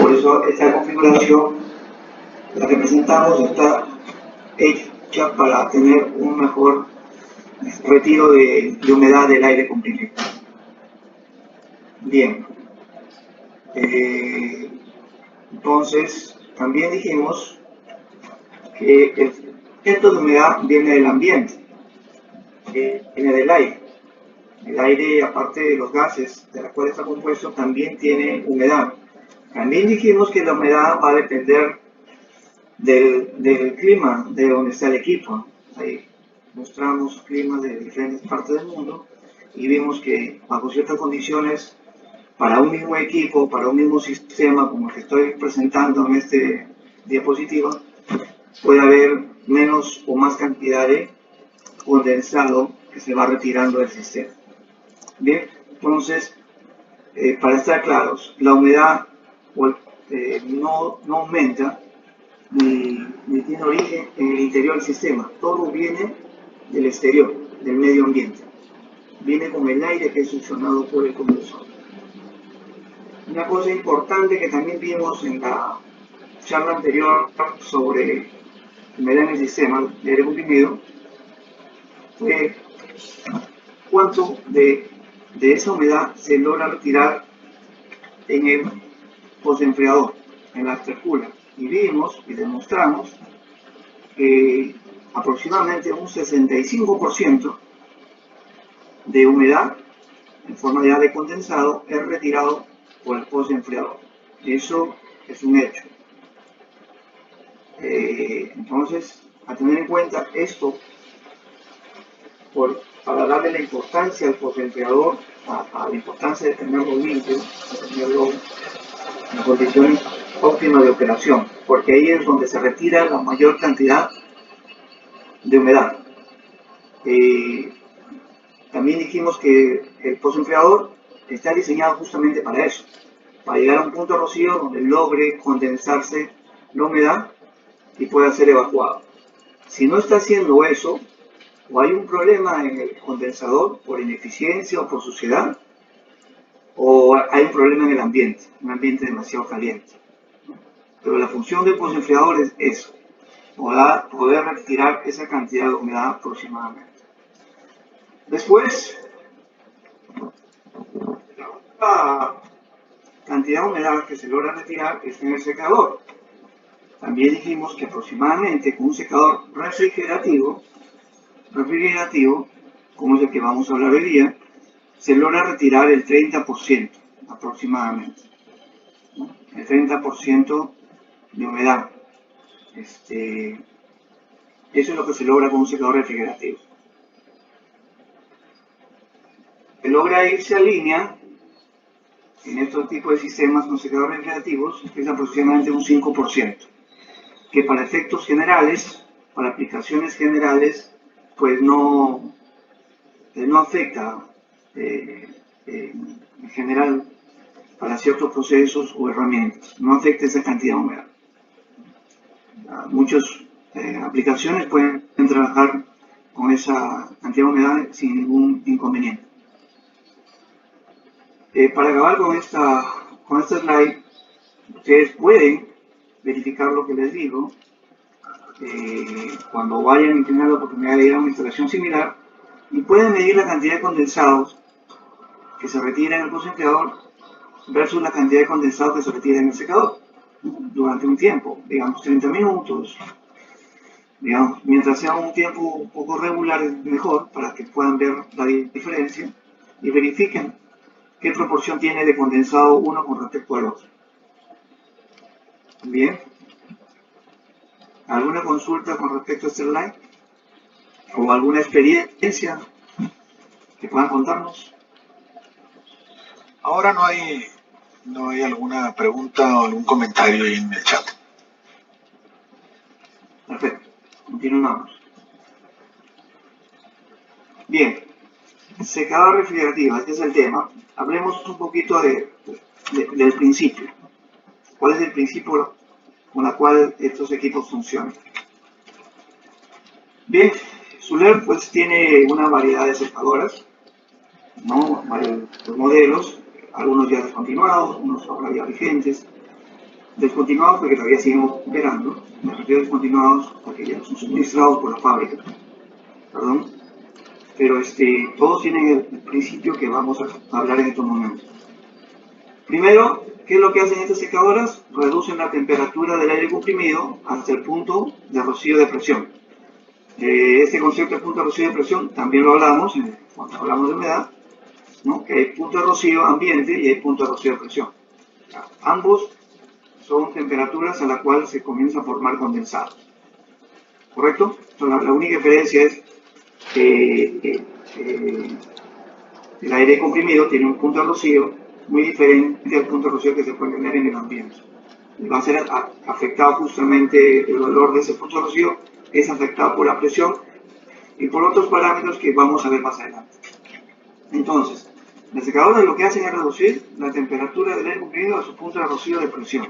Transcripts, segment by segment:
Por eso esta configuración, la que presentamos, está hecha para tener un mejor retiro de humedad del aire comprimido. Bien. Entonces, también dijimos que el centro de humedad viene del ambiente, viene del aire. El aire, aparte de los gases de los cuales está compuesto, también tiene humedad. También dijimos que la humedad va a depender del clima de donde está el equipo. Ahí mostramos climas de diferentes partes del mundo y vimos que bajo ciertas condiciones, para un mismo equipo, para un mismo sistema como el que estoy presentando en este diapositiva, puede haber menos o más cantidad de condensado que se va retirando del sistema. Bien, entonces, para estar claros, la humedad no aumenta ni tiene origen en el interior del sistema. Todo viene del exterior, del medio ambiente. Viene con el aire que es succionado por el condensador. Una cosa importante que también vimos en la charla anterior sobre humedad en el sistema de aire comprimido fue cuánto de esa humedad se logra retirar en el postenfriador, en la intercooler. Y vimos y demostramos que aproximadamente un 65% de humedad en forma de aire condensado es retirado por el postenfriador. Eso es un hecho. Entonces, a tener en cuenta esto, para darle la importancia al postenfriador, a la importancia de tenerlo limpio, de tenerlo en condiciones óptimas de operación, porque ahí es donde se retira la mayor cantidad de humedad. También dijimos que el postenfriador está diseñado justamente para eso, para llegar a un punto de rocío donde logre condensarse la humedad y pueda ser evacuado. Si no está haciendo eso, o hay un problema en el condensador por ineficiencia o por suciedad, o hay un problema en el ambiente, un ambiente demasiado caliente. Pero la función del postenfriador es eso, poder retirar esa cantidad de humedad aproximadamente. Después, la cantidad de humedad que se logra retirar es en el secador. También dijimos que aproximadamente con un secador refrigerativo, como es el que vamos a hablar hoy día, se logra retirar el 30% aproximadamente, ¿no? El 30% de humedad. Eso es lo que se logra con un secador refrigerativo. Se logra irse a línea en estos tipos de sistemas con secadores refrigerativos, es aproximadamente un 5%, que para efectos generales, para aplicaciones generales, pues no afecta en general para ciertos procesos o herramientas, no afecta esa cantidad de humedad. Muchas aplicaciones pueden trabajar con esa cantidad de humedad sin ningún inconveniente. Para acabar con esta slide, ustedes pueden verificar lo que les digo cuando vayan a tener la oportunidad de ir a una instalación similar y pueden medir la cantidad de condensados que se retira en el postenfriador versus la cantidad de condensado que se retira en el secador durante un tiempo, digamos 30 minutos, digamos, mientras sea un tiempo un poco regular es mejor para que puedan ver la diferencia y verifiquen qué proporción tiene de condensado uno con respecto al otro. Bien. ¿Alguna consulta con respecto a este slide? ¿O alguna experiencia que puedan contarnos? Ahora no hay alguna pregunta o algún comentario ahí en el chat. Perfecto. Continuamos. Bien. Secador refrigerativo, este es el tema. Hablemos un poquito del principio. ¿Cuál es el principio con el cual estos equipos funcionan? Bien, Suller pues tiene una variedad de secadoras, ¿no? Varios modelos, algunos ya descontinuados, unos ahora ya vigentes. descontinuados porque todavía siguen operando, me refiero a descontinuados porque ya son suministrados por la fábrica, perdón, pero todos tienen el principio que vamos a hablar en estos momentos. Primero, ¿qué es lo que hacen estas secadoras? Reducen la temperatura del aire comprimido hasta el punto de rocío de presión. Este concepto de punto de rocío de presión también lo hablamos cuando hablamos de humedad, ¿no? Que hay punto de rocío ambiente y hay punto de rocío de presión. Ambos son temperaturas a la cual se comienza a formar condensado. ¿Correcto? Entonces, la única diferencia es que el aire comprimido tiene un punto de rocío muy diferente al punto de rocío que se puede tener en el ambiente. Y va a ser afectado justamente el valor de ese punto de rocío, es afectado por la presión y por otros parámetros que vamos a ver más adelante. Entonces, las secadoras lo que hacen es reducir la temperatura del aire comprimido a su punto de rocío de presión.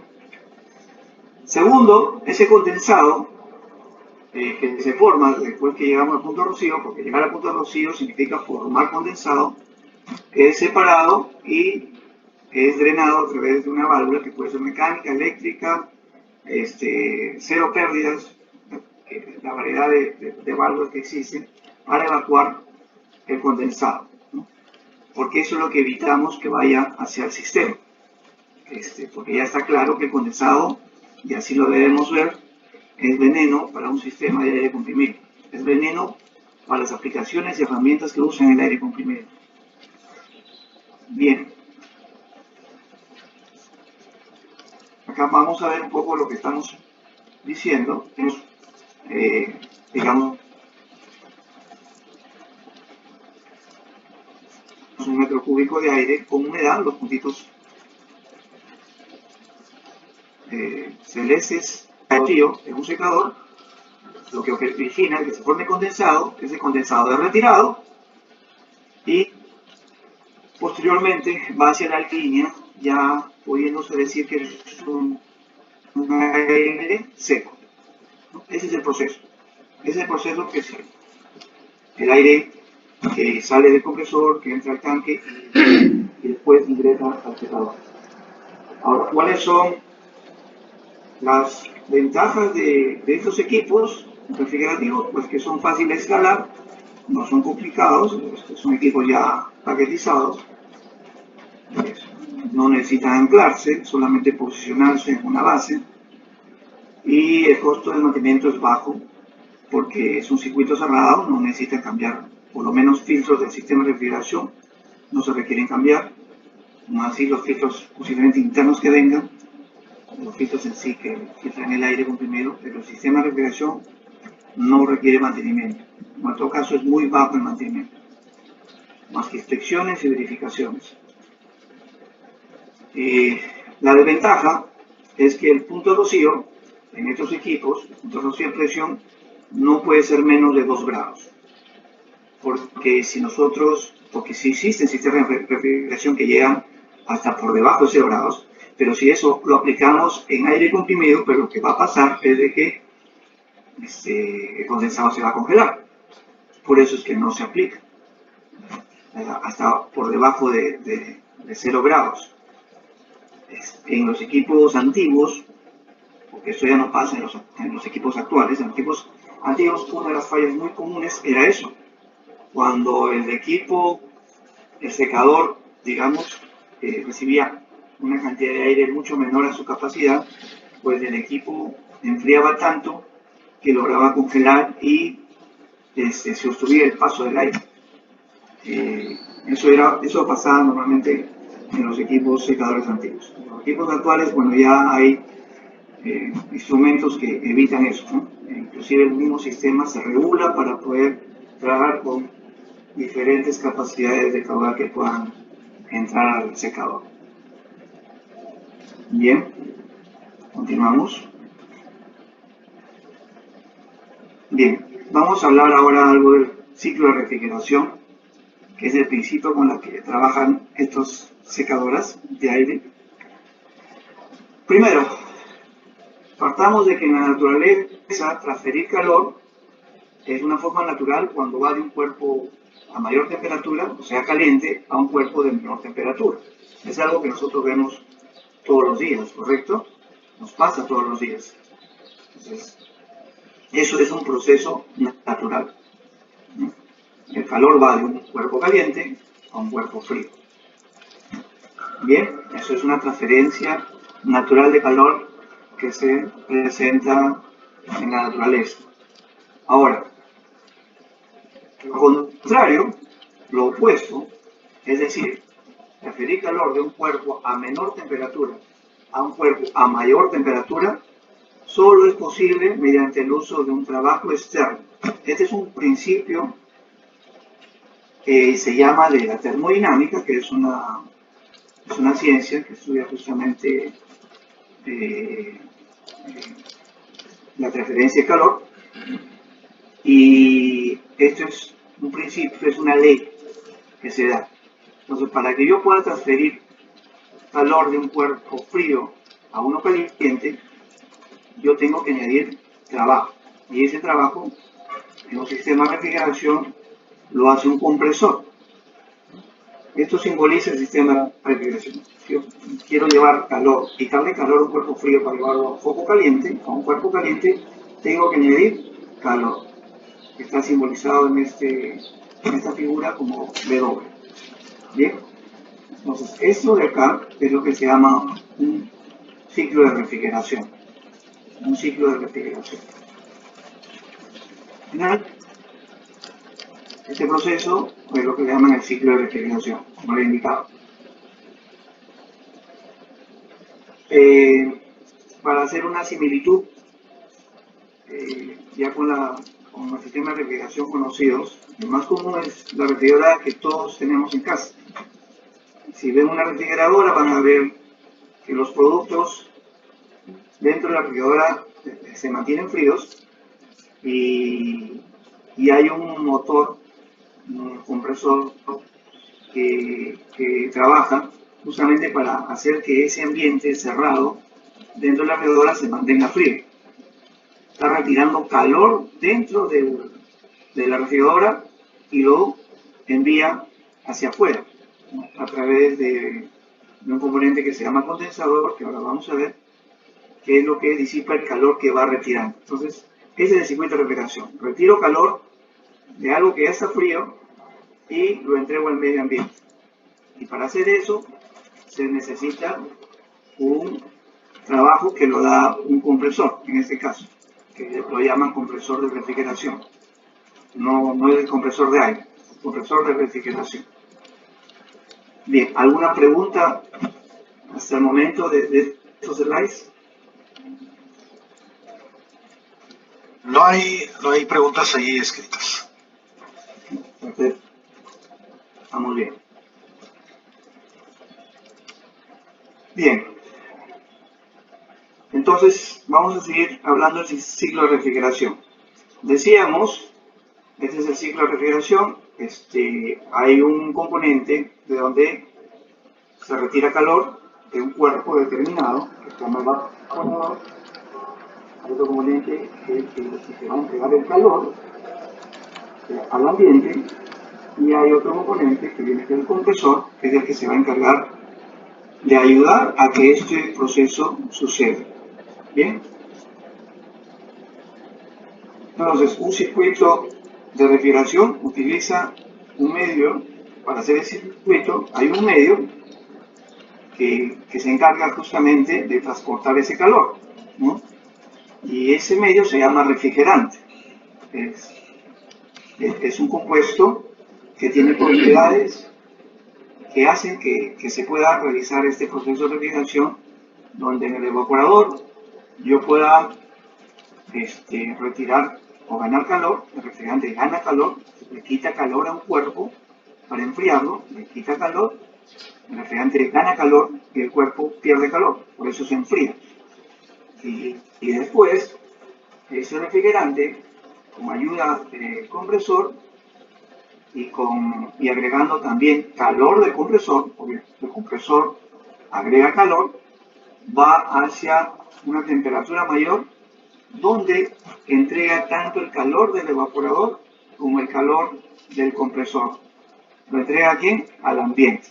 Segundo, ese condensado que se forma después que llegamos al punto de rocío, porque llegar al punto de rocío significa formar condensado, es separado y es drenado a través de una válvula que puede ser mecánica, eléctrica, cero pérdidas, la variedad de válvulas que existen para evacuar el condensado, ¿no? Porque eso es lo que evitamos que vaya hacia el sistema, porque ya está claro que el condensado, y así lo debemos ver, es veneno para un sistema de aire comprimido, es veneno para las aplicaciones y herramientas que usan el aire comprimido. Bien, acá vamos a ver un poco lo que estamos diciendo. Tenemos, digamos, un metro cúbico de aire con humedad, los puntitos celestes, frío, en un secador, lo que origina que se forme condensado, ese condensado es retirado y posteriormente va hacia la línea, ya pudiéndose decir que es un aire seco, ¿no? Ese es el proceso. Ese es el proceso que es el aire que sale del compresor, que entra al tanque y después ingresa al secador. Ahora, ¿cuáles son las ventajas de estos equipos refrigerativos? Pues que son fáciles de instalar, no son complicados, son equipos ya paquetizados, no necesitan anclarse, solamente posicionarse en una base, y el costo de mantenimiento es bajo porque es un circuito cerrado, no necesitan cambiar, por lo menos filtros del sistema de refrigeración no se requieren cambiar, no así los filtros posiblemente internos que vengan, los filtros en sí que filtran el aire comprimido, pero el sistema de refrigeración no requiere mantenimiento. En todo caso es muy bajo el mantenimiento, más que inspecciones y verificaciones. La desventaja es que el punto de rocío en estos equipos, el punto de rocío de presión, no puede ser menos de 2 grados. Porque si existen sistemas de refrigeración que llegan hasta por debajo de 0 grados, pero si eso lo aplicamos en aire comprimido, pues lo que va a pasar es de que el condensado se va a congelar. Por eso es que no se aplica hasta por debajo de 0 grados. En los equipos antiguos, porque eso ya no pasa en los equipos actuales, en los equipos antiguos una de las fallas muy comunes era eso. Cuando el equipo, el secador, digamos, recibía una cantidad de aire mucho menor a su capacidad, pues el equipo enfriaba tanto que lograba congelar y se obstruía el paso del aire. Eso pasaba normalmente en los equipos secadores antiguos. En los equipos actuales, bueno, ya hay instrumentos que evitan eso, ¿no? Inclusive el mismo sistema se regula para poder trabajar con diferentes capacidades de caudal que puedan entrar al secador. Bien, continuamos. Bien, vamos a hablar ahora algo del ciclo de refrigeración, que es el principio con el que trabajan estas secadoras de aire. Primero, partamos de que en la naturaleza transferir calor es una forma natural cuando va de un cuerpo a mayor temperatura, o sea caliente, a un cuerpo de menor temperatura. Es algo que nosotros vemos todos los días, ¿correcto? nos pasa todos los días. Entonces, eso es un proceso natural. El calor va de un cuerpo caliente a un cuerpo frío. Bien, eso es una transferencia natural de calor que se presenta en la naturaleza. Ahora, lo contrario, lo opuesto, es decir, transferir calor de un cuerpo a menor temperatura a un cuerpo a mayor temperatura, solo es posible mediante el uso de un trabajo externo. Este es un principio que se llama de la termodinámica, que es una ciencia que estudia justamente la transferencia de calor. Y esto es un principio, es una ley que se da. Entonces, para que yo pueda transferir calor de un cuerpo frío a uno caliente, yo tengo que añadir trabajo. Y ese trabajo, en un sistema de refrigeración, lo hace un compresor. Esto simboliza el sistema de refrigeración. Si yo quiero llevar calor, quitarle calor a un cuerpo frío para llevarlo a un foco caliente, a un cuerpo caliente, tengo que añadir calor, que está simbolizado en esta figura como W. Bien, entonces esto de acá es lo que se llama un ciclo de refrigeración. Un ciclo de refrigeración. Al final, este proceso es lo que le llaman el ciclo de refrigeración, como lo he indicado. Para hacer una similitud, ya con los sistemas de refrigeración conocidos, lo más común es la refrigeradora que todos tenemos en casa. Si ven una refrigeradora, van a ver que los productos dentro de la refrigeradora se mantienen fríos y hay un motor, un compresor que trabaja justamente para hacer que ese ambiente cerrado dentro de la refrigeradora se mantenga frío. Está retirando calor dentro de la refrigeradora y lo envía hacia afuera, ¿no? A través de un componente que se llama condensador, que ahora vamos a ver, que es lo que disipa el calor que va retirando. Entonces, ese es el circuito de refrigeración. Retiro calor de algo que ya está frío y lo entrego al medio ambiente. Y para hacer eso se necesita un trabajo que lo da un compresor, en este caso, que lo llaman compresor de refrigeración. No es el compresor de aire, es el compresor de refrigeración. Bien, ¿alguna pregunta hasta el momento de estos slides? No hay preguntas ahí escritas. Perfecto. Vamos bien. Bien. Entonces, vamos a seguir hablando del ciclo de refrigeración. Decíamos, este es el ciclo de refrigeración, hay un componente de donde se retira calor de un cuerpo determinado, que se llama evaporador. Hay otro componente que se va a entregar el calor al ambiente, y hay otro componente que viene del compresor, que es el que se va a encargar de ayudar a que este proceso suceda. Bien. Entonces, un circuito de refrigeración utiliza un medio. Para hacer el circuito hay un medio que se encarga justamente de transportar ese calor, ¿no? Y ese medio se llama refrigerante. Es un compuesto que tiene propiedades que hacen que se pueda realizar este proceso de refrigeración, donde en el evaporador yo pueda retirar o ganar calor. El refrigerante gana calor, le quita calor a un cuerpo para enfriarlo, le quita calor, el refrigerante gana calor y el cuerpo pierde calor, por eso se enfría. Y después, ese refrigerante, con ayuda del compresor y agregando también calor del compresor, porque el compresor agrega calor, va hacia una temperatura mayor, donde entrega tanto el calor del evaporador como el calor del compresor. ¿Lo entrega a quién? Al ambiente.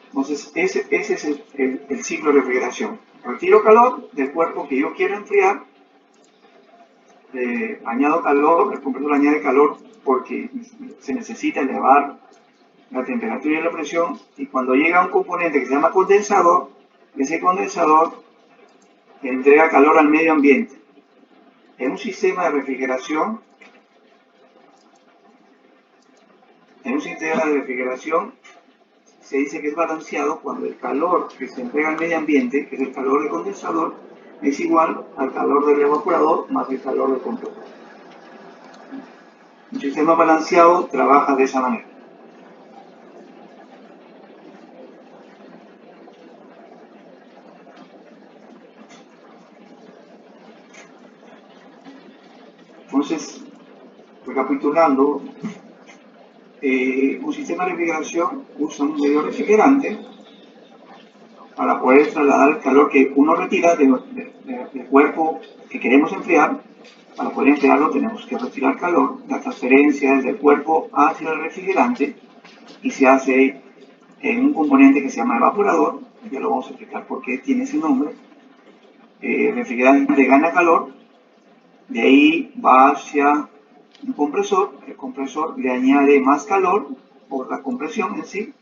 Entonces, ese es el ciclo de refrigeración. retiro calor del cuerpo que yo quiero enfriar, añado calor, el compresor añade calor porque se necesita elevar la temperatura y la presión, y cuando llega un componente que se llama condensador, ese condensador entrega calor al medio ambiente. En un sistema de refrigeración, se dice que es balanceado cuando el calor que se entrega al medio ambiente, que es el calor del condensador, es igual al calor del evaporador más el calor del compresor. Un sistema balanceado trabaja de esa manera. Entonces, recapitulando, un sistema de refrigeración usa un medio refrigerante para poder trasladar el calor que uno retira del cuerpo que queremos enfriar. Para poder enfriarlo tenemos que retirar calor. La transferencia es del cuerpo hacia el refrigerante y se hace en un componente que se llama evaporador. Ya lo vamos a explicar por qué tiene ese nombre. El refrigerante gana calor, de ahí va hacia un compresor, el compresor le añade más calor por la compresión en sí,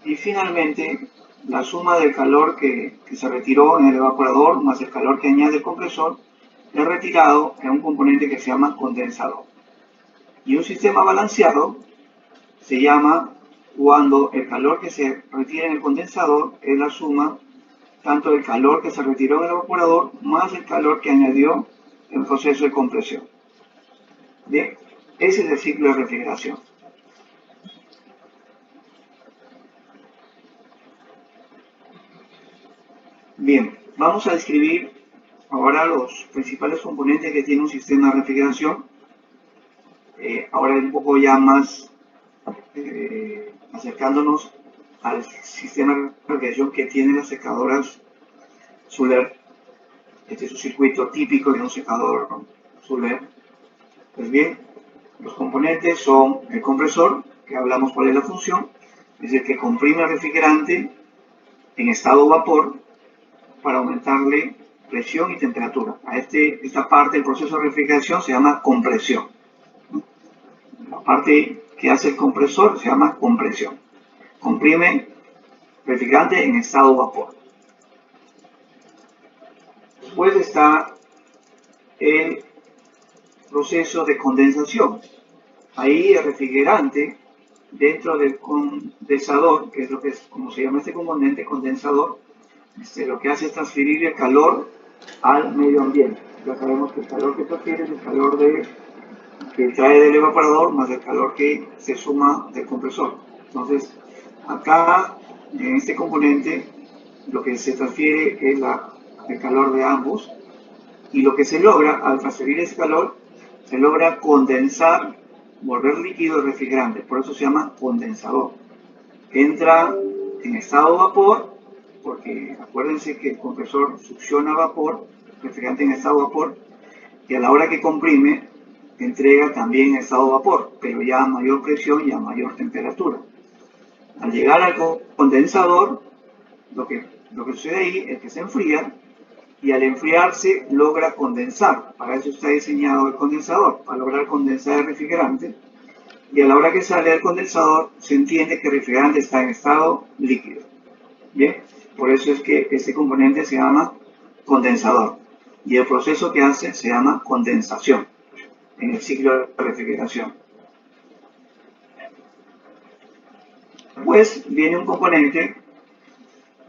y finalmente la suma del calor que se retiró en el evaporador más el calor que añade el compresor es retirado en un componente que se llama condensador. Y un sistema balanceado se llama cuando el calor que se retira en el condensador es la suma tanto del calor que se retiró en el evaporador más el calor que añadió en el proceso de compresión. Bien, ese es el ciclo de refrigeración. Bien, vamos a describir ahora los principales componentes que tiene un sistema de refrigeración. Ahora un poco ya más acercándonos al sistema de refrigeración que tienen las secadoras Suller. Este es un circuito típico de un secador Suller. Pues bien, los componentes son el compresor, que hablamos cuál es la función, es el que comprime el refrigerante en estado vapor para aumentarle presión y temperatura. A esta parte del proceso de refrigeración se llama compresión. La parte que hace el compresor se llama compresión. Comprime refrigerante en estado vapor. Después está el proceso de condensación. Ahí el refrigerante dentro del condensador, que es lo que es, como se llama este componente condensador, lo que hace es transferir el calor al medio ambiente. Ya sabemos que el calor que transfiere es el calor que trae del evaporador más el calor que se suma del compresor. Entonces, acá en este componente lo que se transfiere es el calor de ambos, y lo que se logra al transferir ese calor, se logra condensar, volver líquido el refrigerante. Por eso se llama condensador. Entra en estado vapor, porque acuérdense que el compresor succiona vapor, refrigerante en estado vapor, y a la hora que comprime, entrega también en estado vapor, pero ya a mayor presión y a mayor temperatura. Al llegar al condensador, lo que sucede ahí es que se enfría, y al enfriarse logra condensar. Para eso está diseñado el condensador, para lograr condensar el refrigerante, y a la hora que sale del condensador se entiende que el refrigerante está en estado líquido. Bien, por eso es que este componente se llama condensador, y el proceso que hace se llama condensación en el ciclo de refrigeración. Después viene un componente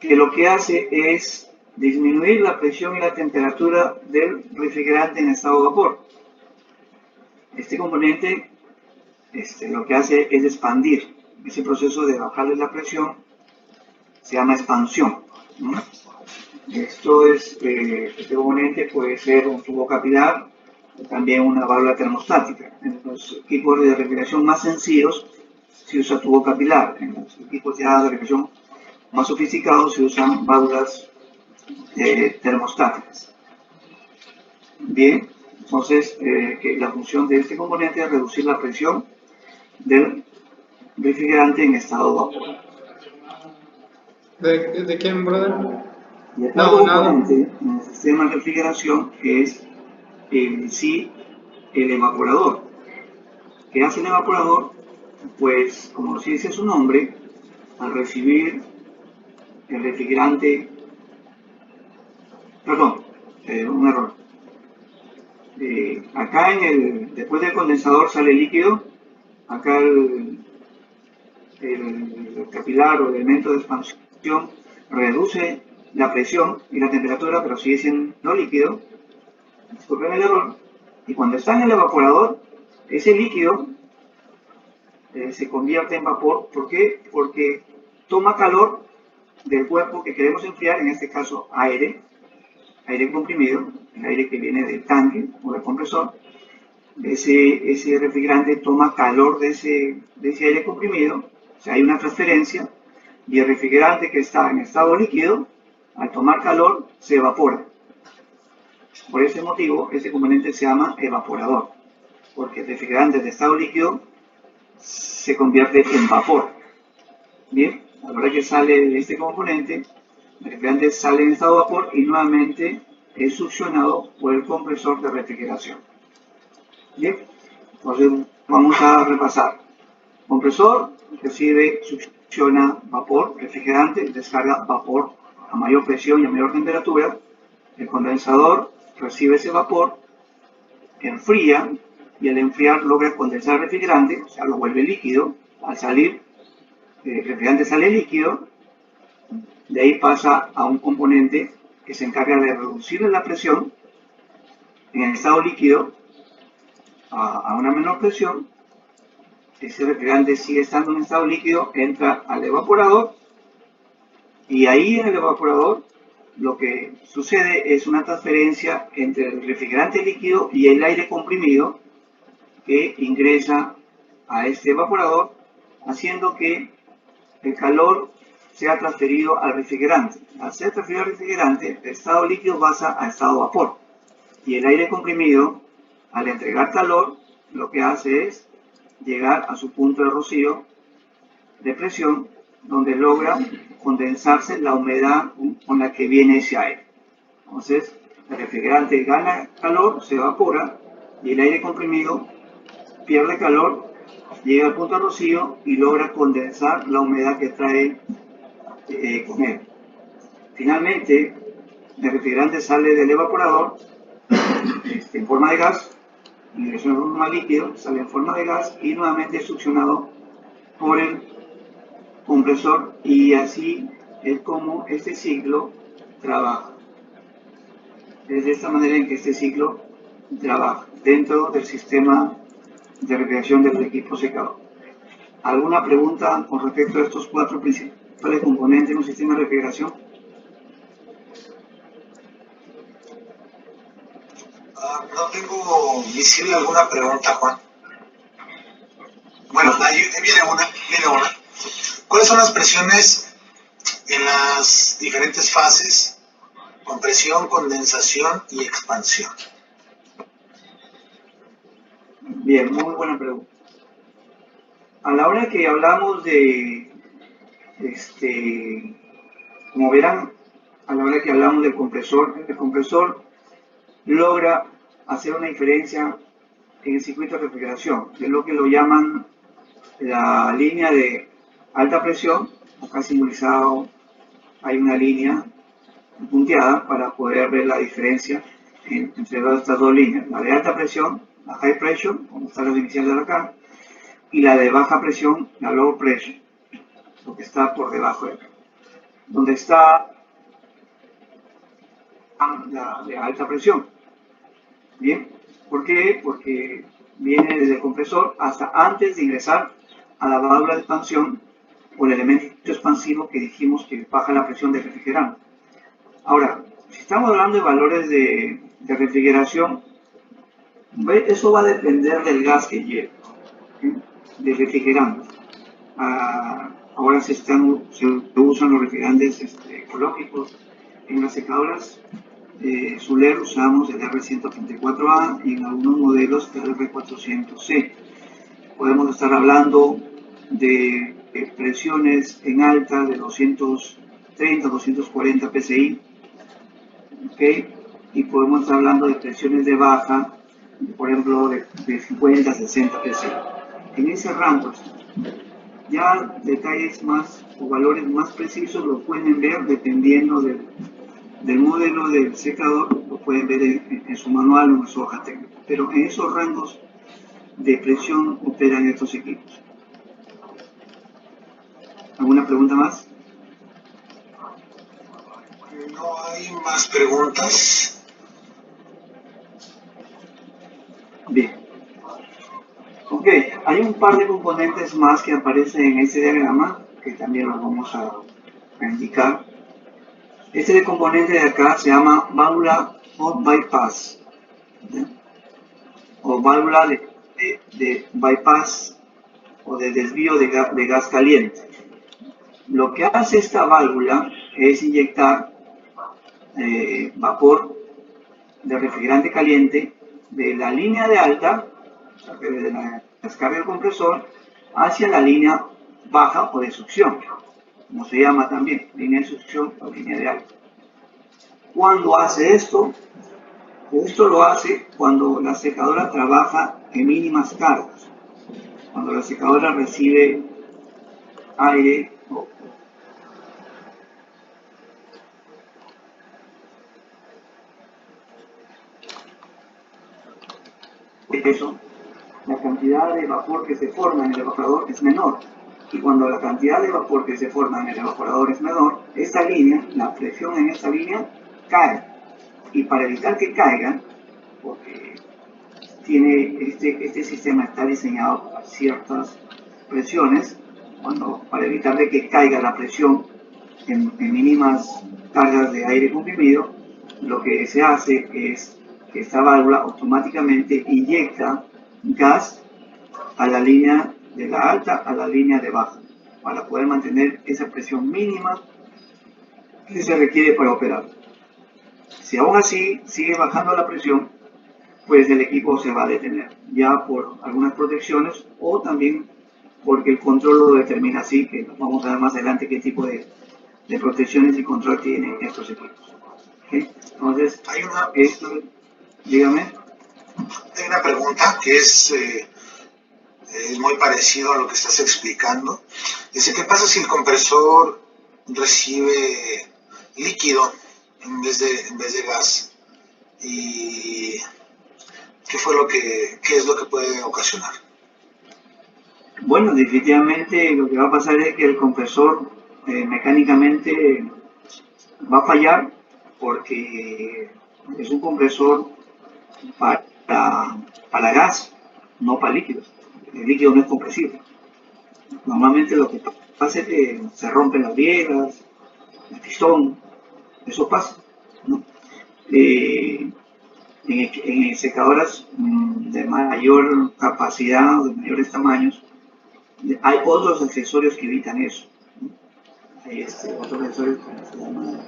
que lo que hace es disminuir la presión y la temperatura del refrigerante en estado de vapor. Este componente lo que hace es expandir. Ese proceso de bajarle la presión se llama expansión. Este componente puede ser un tubo capilar o también una válvula termostática. En los equipos de refrigeración más sencillos se usa tubo capilar. En los equipos de refrigeración más sofisticados se usan válvulas termostáticas. Bien, entonces que la función de este componente es reducir la presión del refrigerante en estado de vapor. ¿De quién, brother? Y el cuarto componente en el sistema de refrigeración es en sí el evaporador. ¿Qué hace el evaporador? Pues, como dice su nombre, al recibir el refrigerante, perdón, un error. Acá después del condensador sale líquido, acá el capilar o el elemento de expansión reduce la presión y la temperatura, pero sigue siendo líquido. Disculpen el error. Y cuando está en el evaporador, ese líquido se convierte en vapor. ¿Por qué? Porque toma calor del cuerpo que queremos enfriar, en este caso aire comprimido, el aire que viene del tanque o del compresor. Ese refrigerante toma calor de ese aire comprimido, o sea, hay una transferencia, y el refrigerante que está en estado líquido, al tomar calor, se evapora. Por ese motivo, ese componente se llama evaporador, porque el refrigerante de estado líquido se convierte en vapor. Bien, a la hora que sale de este componente, el refrigerante sale en estado de vapor y nuevamente es succionado por el compresor de refrigeración. Bien, entonces vamos a repasar. Compresor recibe, succiona vapor, refrigerante, descarga vapor a mayor presión y a mayor temperatura. El condensador recibe ese vapor, enfría y al enfriar logra condensar el refrigerante, o sea, lo vuelve líquido. Al salir, el refrigerante sale líquido, de ahí pasa a un componente que se encarga de reducir la presión en el estado líquido a una menor presión. Ese refrigerante sigue estando en estado líquido, entra al evaporador y ahí en el evaporador lo que sucede es una transferencia entre el refrigerante líquido y el aire comprimido que ingresa a este evaporador, haciendo que el calor sea transferido al refrigerante. Al ser transferido al refrigerante, el estado líquido pasa a estado vapor y el aire comprimido, al entregar calor, lo que hace es llegar a su punto de rocío de presión, donde logra condensarse la humedad con la que viene ese aire. Entonces, el refrigerante gana calor, se evapora, y el aire comprimido pierde calor, llega al punto de rocío y logra condensar la humedad que trae con él. Finalmente, el refrigerante sale del evaporador en forma de gas, ingresa en forma de líquido, sale en forma de gas y nuevamente es succionado por el compresor, y así es como este ciclo trabaja. Es de esta manera en que este ciclo trabaja dentro del sistema de refrigeración del equipo secador. ¿Alguna pregunta con respecto a estos cuatro principales componentes en un sistema de refrigeración? No tengo visible alguna pregunta, Juan. Bueno, ahí viene una. ¿Cuáles son las presiones en las diferentes fases? Compresión, condensación y expansión. Bien, muy buena pregunta. A la hora que hablamos de, como verán, a la hora que hablamos del compresor, el compresor logra hacer una diferencia en el circuito de refrigeración, que es lo que lo llaman la línea de alta presión. Acá simbolizado hay una línea punteada para poder ver la diferencia entre estas dos líneas. La de alta presión, la high pressure, como están las iniciales de acá, y la de baja presión, la low pressure, lo que está por debajo de acá. Donde está la de alta presión. Bien, ¿por qué? Porque viene desde el compresor hasta antes de ingresar a la válvula de expansión o el elemento expansivo que dijimos que baja la presión del refrigerante. Ahora, si estamos hablando de valores de refrigeración, eso va a depender del gas que lleve, ¿sí? Del refrigerante. Ahora se usan los refrigerantes ecológicos en las secadoras. Soler usamos el R134A y en algunos modelos el R400C. Podemos estar hablando de presiones en alta de 230, 240 psi, ¿ok? Y podemos estar hablando de presiones de baja, por ejemplo, de 50 a 60 psi. En ese rango, ya detalles más o valores más precisos lo pueden ver dependiendo del modelo del secador, lo pueden ver en su manual o en su hoja técnica. Pero en esos rangos de presión operan estos equipos. ¿Alguna pregunta más? No hay más preguntas. Bien. Ok, hay un par de componentes más que aparecen en este diagrama que también los vamos a indicar. Este componente de acá se llama válvula hot bypass, ¿sí? O válvula de bypass o de desvío de gas caliente. Lo que hace esta válvula es inyectar vapor de refrigerante caliente de la línea de alta, de la descarga del compresor, hacia la línea baja o de succión, como se llama también, línea de succión o línea de alta. ¿Cuándo hace esto? Esto lo hace cuando la secadora trabaja en mínimas cargas, cuando la secadora recibe aire o eso, la cantidad de vapor que se forma en el evaporador es menor. Y cuando la cantidad de vapor que se forma en el evaporador es menor, esta línea, la presión en esta línea cae. Y para evitar que caiga, porque este sistema está diseñado para ciertas presiones, para evitar de que caiga la presión en mínimas cargas de aire comprimido, lo que se hace es que esta válvula automáticamente inyecta gas a la línea de la alta a la línea de baja, para poder mantener esa presión mínima que se requiere para operar. Si aún así sigue bajando la presión, pues el equipo se va a detener, ya por algunas protecciones o también porque el control lo determina así, que vamos a ver más adelante qué tipo de protecciones y control tienen estos equipos. ¿Okay? Entonces, dígame. Hay una pregunta que es muy parecido a lo que estás explicando. Dice, ¿qué pasa si el compresor recibe líquido en vez de gas? ¿Y qué es lo que puede ocasionar? Bueno, definitivamente lo que va a pasar es que el compresor mecánicamente va a fallar porque es un compresor para gas, no para líquidos. El líquido no es compresible. Normalmente lo que pasa es que se rompen las bielas, el pistón, eso pasa, ¿no? En secadoras de mayor capacidad, de mayores tamaños, hay otros accesorios que evitan eso, ¿no? Hay otros accesorios como se llama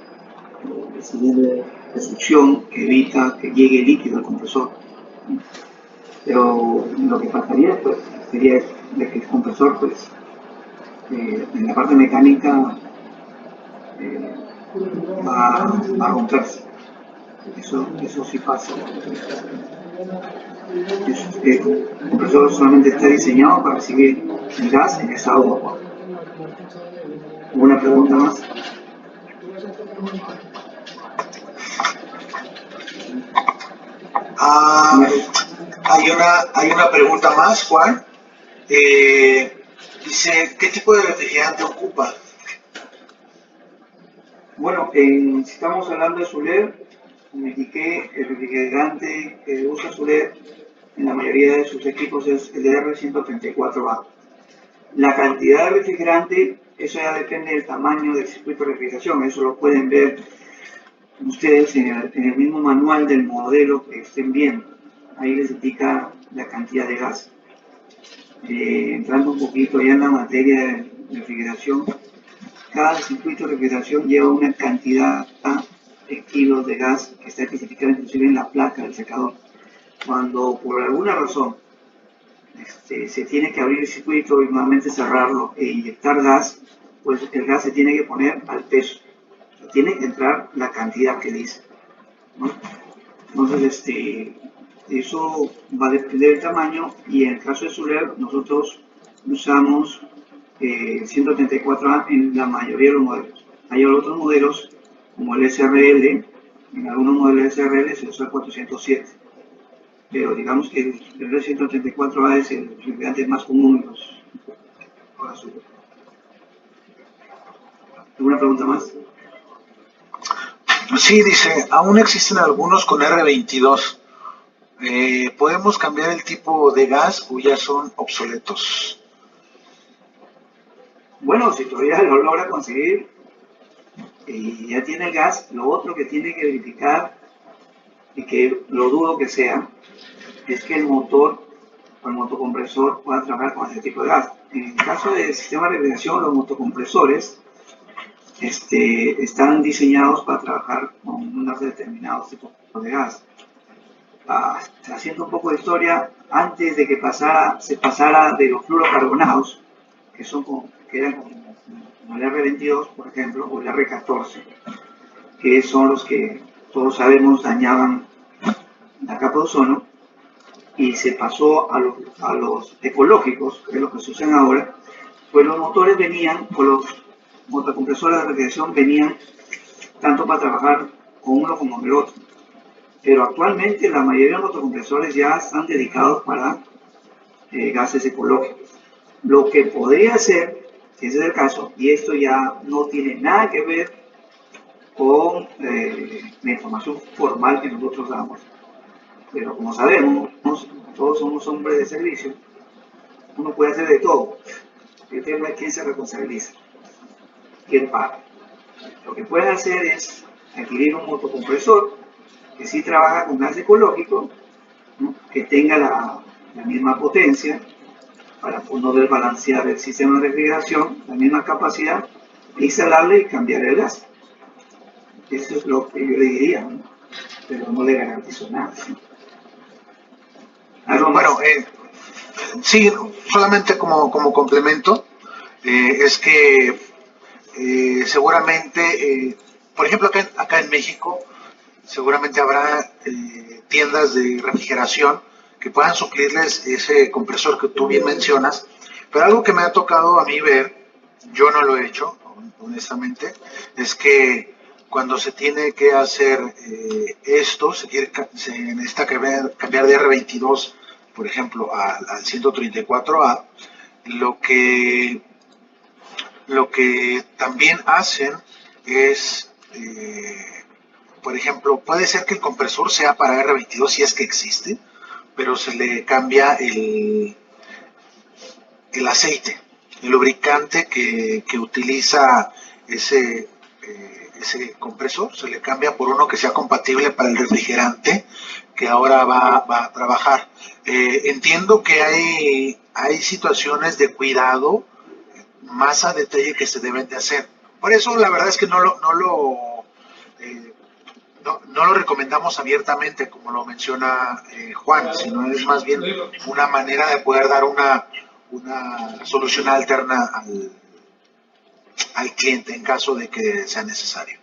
el cilindro de succión que evita que llegue líquido al compresor, ¿no? Pero lo que pasaría pues sería de que el compresor pues en la parte mecánica va a romperse. Eso sí pasa. El compresor solamente está diseñado para recibir el gas en estado de vapor. ¿Alguna pregunta más? Hay una pregunta más, Juan. Dice, ¿qué tipo de refrigerante ocupa? Bueno, si estamos hablando de Suler, me indiqué el refrigerante que usa Suler en la mayoría de sus equipos es el R134A. La cantidad de refrigerante, eso ya depende del tamaño del circuito de refrigeración, eso lo pueden ver ustedes en el mismo manual del modelo que estén viendo. Ahí les indica la cantidad de gas. Entrando un poquito ya en la materia de refrigeración, cada circuito de refrigeración lleva una cantidad de kilos de gas que está especificada inclusive en la placa del secador. Cuando por alguna razón se tiene que abrir el circuito y nuevamente cerrarlo e inyectar gas, pues el gas se tiene que poner al peso. Tiene que entrar la cantidad que dice. ¿no? Entonces, eso va a depender del tamaño y en el caso de Soler nosotros usamos 134A en la mayoría de los modelos. Hay otros modelos como el SRL, en algunos modelos de SRL se usa 407, pero digamos que el 134A es el refrigerante más común en los azules. ¿Alguna pregunta más? Sí, dice, aún existen algunos con R22. ¿Podemos cambiar el tipo de gas o ya son obsoletos? Bueno, si todavía lo logra conseguir y ya tiene el gas, lo otro que tiene que verificar, y que lo dudo que sea, es que el motor o el motocompresor pueda trabajar con ese tipo de gas. En el caso del sistema de refrigeración, los motocompresores están diseñados para trabajar con unos determinados tipos de gas. Haciendo un poco de historia, antes de que se pasara de los fluorocarbonados, que eran como el R22, por ejemplo, o el R14, que son los que todos sabemos dañaban la capa de ozono, y se pasó a los ecológicos, que es lo que se usan ahora, pues los motores venían, o los motocompresores de refrigeración venían tanto para trabajar con uno como con el otro. Pero actualmente la mayoría de los motocompresores ya están dedicados para gases ecológicos. Lo que podría ser, si ese es el caso, y esto ya no tiene nada que ver con la información formal que nosotros damos, pero como sabemos, todos somos hombres de servicio, uno puede hacer de todo. El tema es quién se responsabiliza, quién paga. Lo que pueden hacer es adquirir un motocompresor que sí trabaja con gas ecológico, ¿no? Que tenga la misma potencia para poder balancear el sistema de refrigeración, la misma capacidad, instalarle y cambiar el gas. Eso es lo que yo le diría, ¿no? Pero no le garantizo nada, ¿no? ¿Algo más? Bueno, sí, solamente como complemento, es que seguramente, por ejemplo, acá en México, seguramente habrá tiendas de refrigeración que puedan suplirles ese compresor que tú bien mencionas, pero algo que me ha tocado a mí ver, yo no lo he hecho, honestamente, es que cuando se tiene que hacer esto, se necesita cambiar de R22, por ejemplo, al 134A, lo que, lo que también hacen es, por ejemplo, puede ser que el compresor sea para R22 si es que existe, pero se le cambia el aceite, el lubricante que utiliza ese compresor, se le cambia por uno que sea compatible para el refrigerante que ahora va a trabajar. Entiendo que hay situaciones de cuidado más a detalle que se deben de hacer. Por eso la verdad es que no lo recomendamos abiertamente, como lo menciona Juan, sino es más bien una manera de poder dar una solución alterna al cliente en caso de que sea necesario.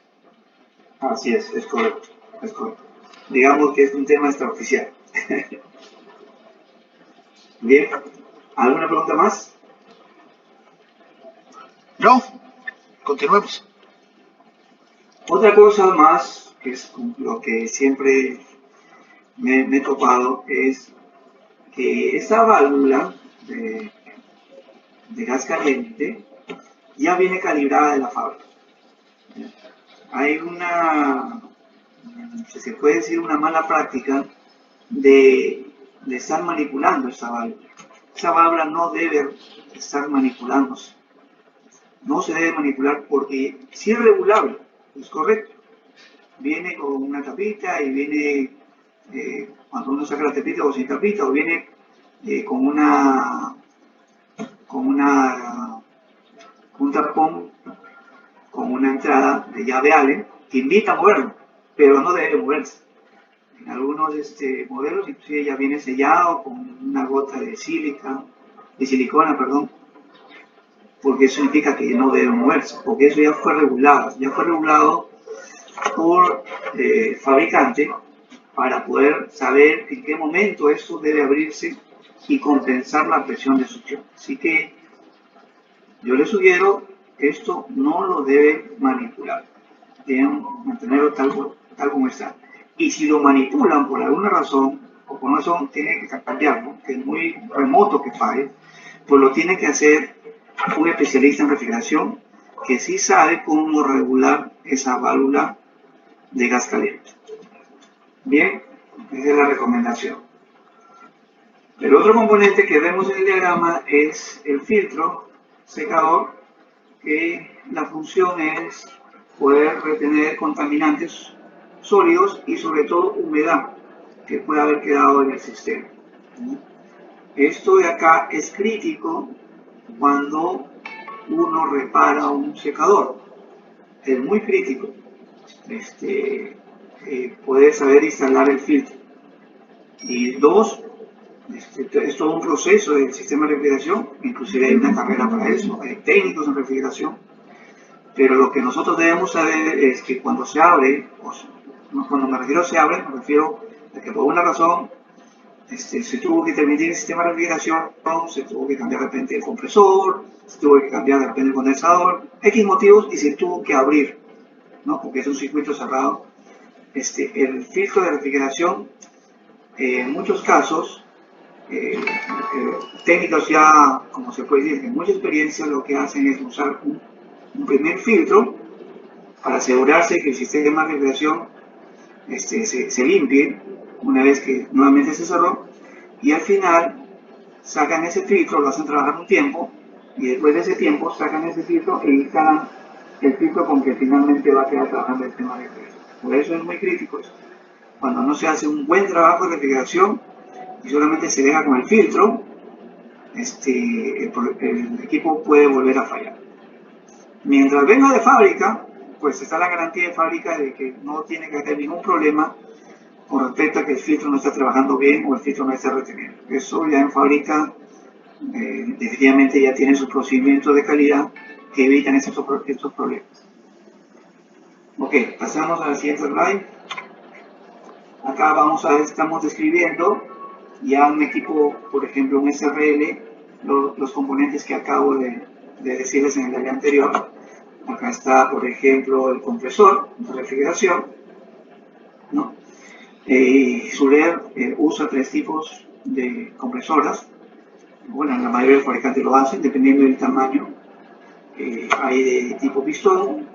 Así es correcto, es correcto. Digamos que es un tema extraoficial. Bien, ¿alguna pregunta más? No, continuemos. Otra cosa más, que es lo que siempre me he topado, es que esta válvula de gas caliente ya viene calibrada de la fábrica. Hay si se puede decir, una mala práctica de estar manipulando esta válvula. Esa válvula no debe estar manipulándose. No se debe manipular porque sí es regulable, es correcto. Viene con una tapita y viene, cuando uno saca la tapita o sin tapita, o viene con un tapón con una entrada de llave Allen que invita a moverlo, pero no debe moverse. En algunos modelos inclusive ya viene sellado con una gota de silicona, perdón, porque eso indica que no debe moverse, porque eso ya fue regulado por fabricante para poder saber en qué momento esto debe abrirse y compensar la presión de succión. Así que yo les sugiero que esto no lo deben manipular, deben mantenerlo tal como está. Y si lo manipulan por alguna razón, o por una razón tienen que cambiarlo, que es muy remoto que falle, pues lo tiene que hacer un especialista en refrigeración que sí sabe cómo regular esa válvula de gas caliente. Bien, esa es la recomendación. El otro componente que vemos en el diagrama es el filtro secador, que la función es poder retener contaminantes sólidos y sobre todo humedad que puede haber quedado en el sistema. Esto de acá es crítico cuando uno repara un secador. Es muy crítico poder saber instalar el filtro. Y dos, es todo un proceso del sistema de refrigeración, inclusive hay una carrera para eso, hay técnicos en refrigeración, pero lo que nosotros debemos saber es que cuando se abre, cuando me refiero a se abre, me refiero a que por una razón se tuvo que intervenir el sistema de refrigeración, se tuvo que cambiar de repente el compresor, se tuvo que cambiar de repente el condensador, X motivos, y se tuvo que abrir, ¿no? Porque es un circuito cerrado. El filtro de refrigeración, en muchos casos, técnicos ya, como se puede decir, de mucha experiencia, lo que hacen es usar un primer filtro para asegurarse que el sistema de refrigeración se limpie una vez que nuevamente se cerró, y al final sacan ese filtro, lo hacen trabajar un tiempo, y después de ese tiempo sacan ese filtro e instalan el filtro con que finalmente va a quedar trabajando el sistema de refrigeración. Por eso es muy crítico esto. Cuando no se hace un buen trabajo de refrigeración y solamente se deja con el filtro, el equipo puede volver a fallar. Mientras venga de fábrica, pues está la garantía de fábrica de que no tiene que haber ningún problema con respecto a que el filtro no está trabajando bien o el filtro no está reteniendo. Eso ya en fábrica definitivamente ya tiene sus procedimientos de calidad que evitan estos problemas. Ok, pasamos a la siguiente slide. Acá estamos describiendo ya un equipo, por ejemplo un SRL, los componentes que acabo de decirles en el área anterior. Acá está, por ejemplo, el compresor de refrigeración, ¿no? Suler usa 3 tipos de compresoras. Bueno, la mayoría de los fabricantes lo hacen, dependiendo del tamaño. Hay de tipo pistón,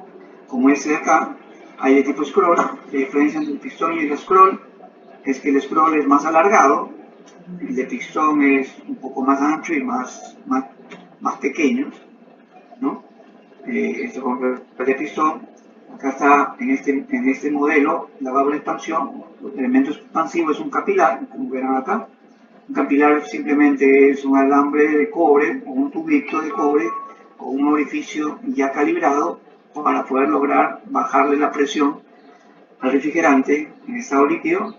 como este de acá. Hay de tipo scroll. La diferencia entre el pistón y el scroll es que el scroll es más alargado, el de pistón es un poco más ancho y más pequeño, ¿no? Este compresor de pistón, acá está en este modelo la válvula de expansión. El elemento expansivo es un capilar, como verán acá. Un capilar simplemente es un alambre de cobre o un tubito de cobre con un orificio ya calibrado para poder lograr bajarle la presión al refrigerante en estado líquido.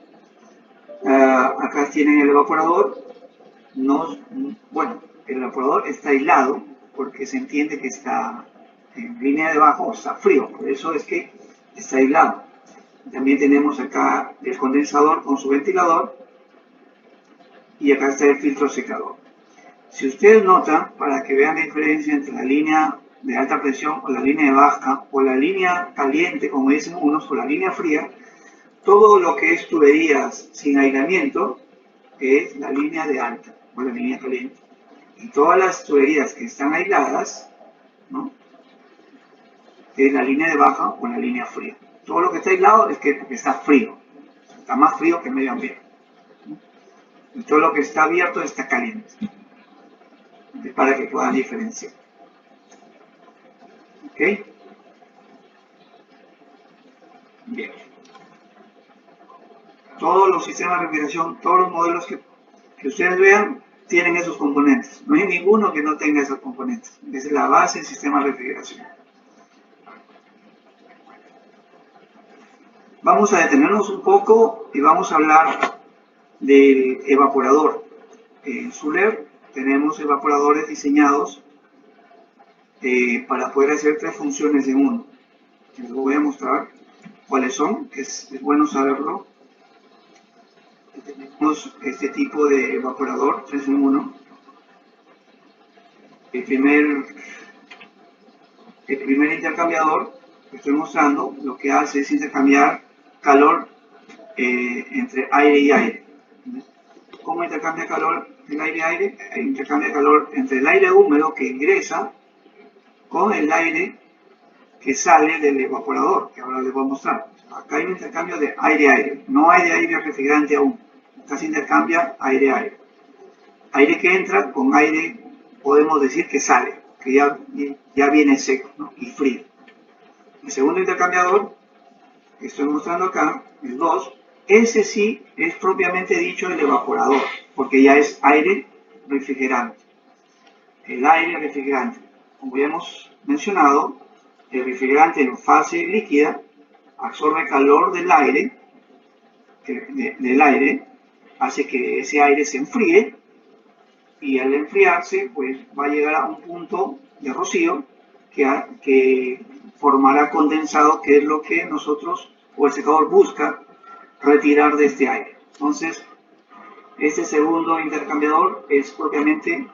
Acá tienen el evaporador. El evaporador está aislado porque se entiende que está en línea de bajo, está frío, por eso es que está aislado. También tenemos acá el condensador con su ventilador y acá está el filtro secador. Si ustedes notan, para que vean la diferencia entre la línea de alta presión o la línea de baja o la línea caliente, como dicen unos, o la línea fría, todo lo que es tuberías sin aislamiento es la línea de alta o la línea caliente. Y todas las tuberías que están aisladas, ¿no?, es la línea de baja o la línea fría. Todo lo que está aislado es porque está frío, está más frío que el medio ambiente, ¿no? Y todo lo que está abierto está caliente, para que puedan diferenciar. ¿Ok? Bien. Todos los sistemas de refrigeración, todos los modelos que ustedes vean, tienen esos componentes. No hay ninguno que no tenga esos componentes. Esa es la base del sistema de refrigeración. Vamos a detenernos un poco y vamos a hablar del evaporador. En Suler tenemos evaporadores diseñados para poder hacer 3 funciones en uno. Les voy a mostrar. cuáles son, que es bueno saberlo. Tenemos este tipo de evaporador 3 en 1. El primer intercambiador que estoy mostrando lo que hace es intercambiar calor entre aire y aire. ¿Cómo intercambia calor el aire y aire? Intercambia calor entre el aire húmedo que ingresa con el aire que sale del evaporador, que ahora les voy a mostrar. Acá hay un intercambio de aire-aire, no hay de aire refrigerante aún. Acá se intercambia aire-aire. Aire que entra con aire, podemos decir que sale, que ya viene seco, ¿no? Y frío. El segundo intercambiador que estoy mostrando acá, el 2, ese sí es propiamente dicho el evaporador, porque ya es aire refrigerante. El aire refrigerante, como ya hemos mencionado, el refrigerante en fase líquida absorbe calor del aire, hace que ese aire se enfríe y al enfriarse pues va a llegar a un punto de rocío que formará condensado, que es lo que nosotros o el secador busca retirar de este aire. Entonces, este segundo intercambiador es propiamente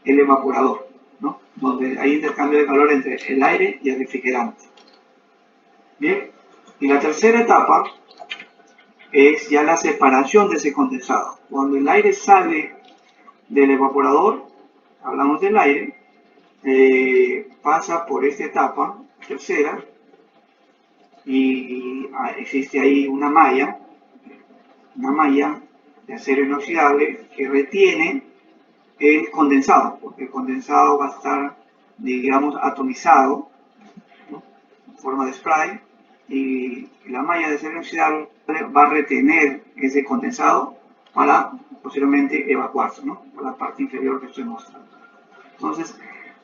el evaporador, ¿no? Donde hay intercambio de calor entre el aire y el refrigerante. Bien, y la tercera etapa es ya la separación de ese condensado. Cuando el aire sale del evaporador, hablamos del aire, pasa por esta etapa tercera y existe ahí una malla de acero inoxidable que retiene el condensado, porque el condensado va a estar, digamos, atomizado, ¿no? En forma de spray, y la malla de acero inoxidable va a retener ese condensado para posteriormente evacuarse, ¿no? Por la parte inferior que estoy mostrando. Entonces,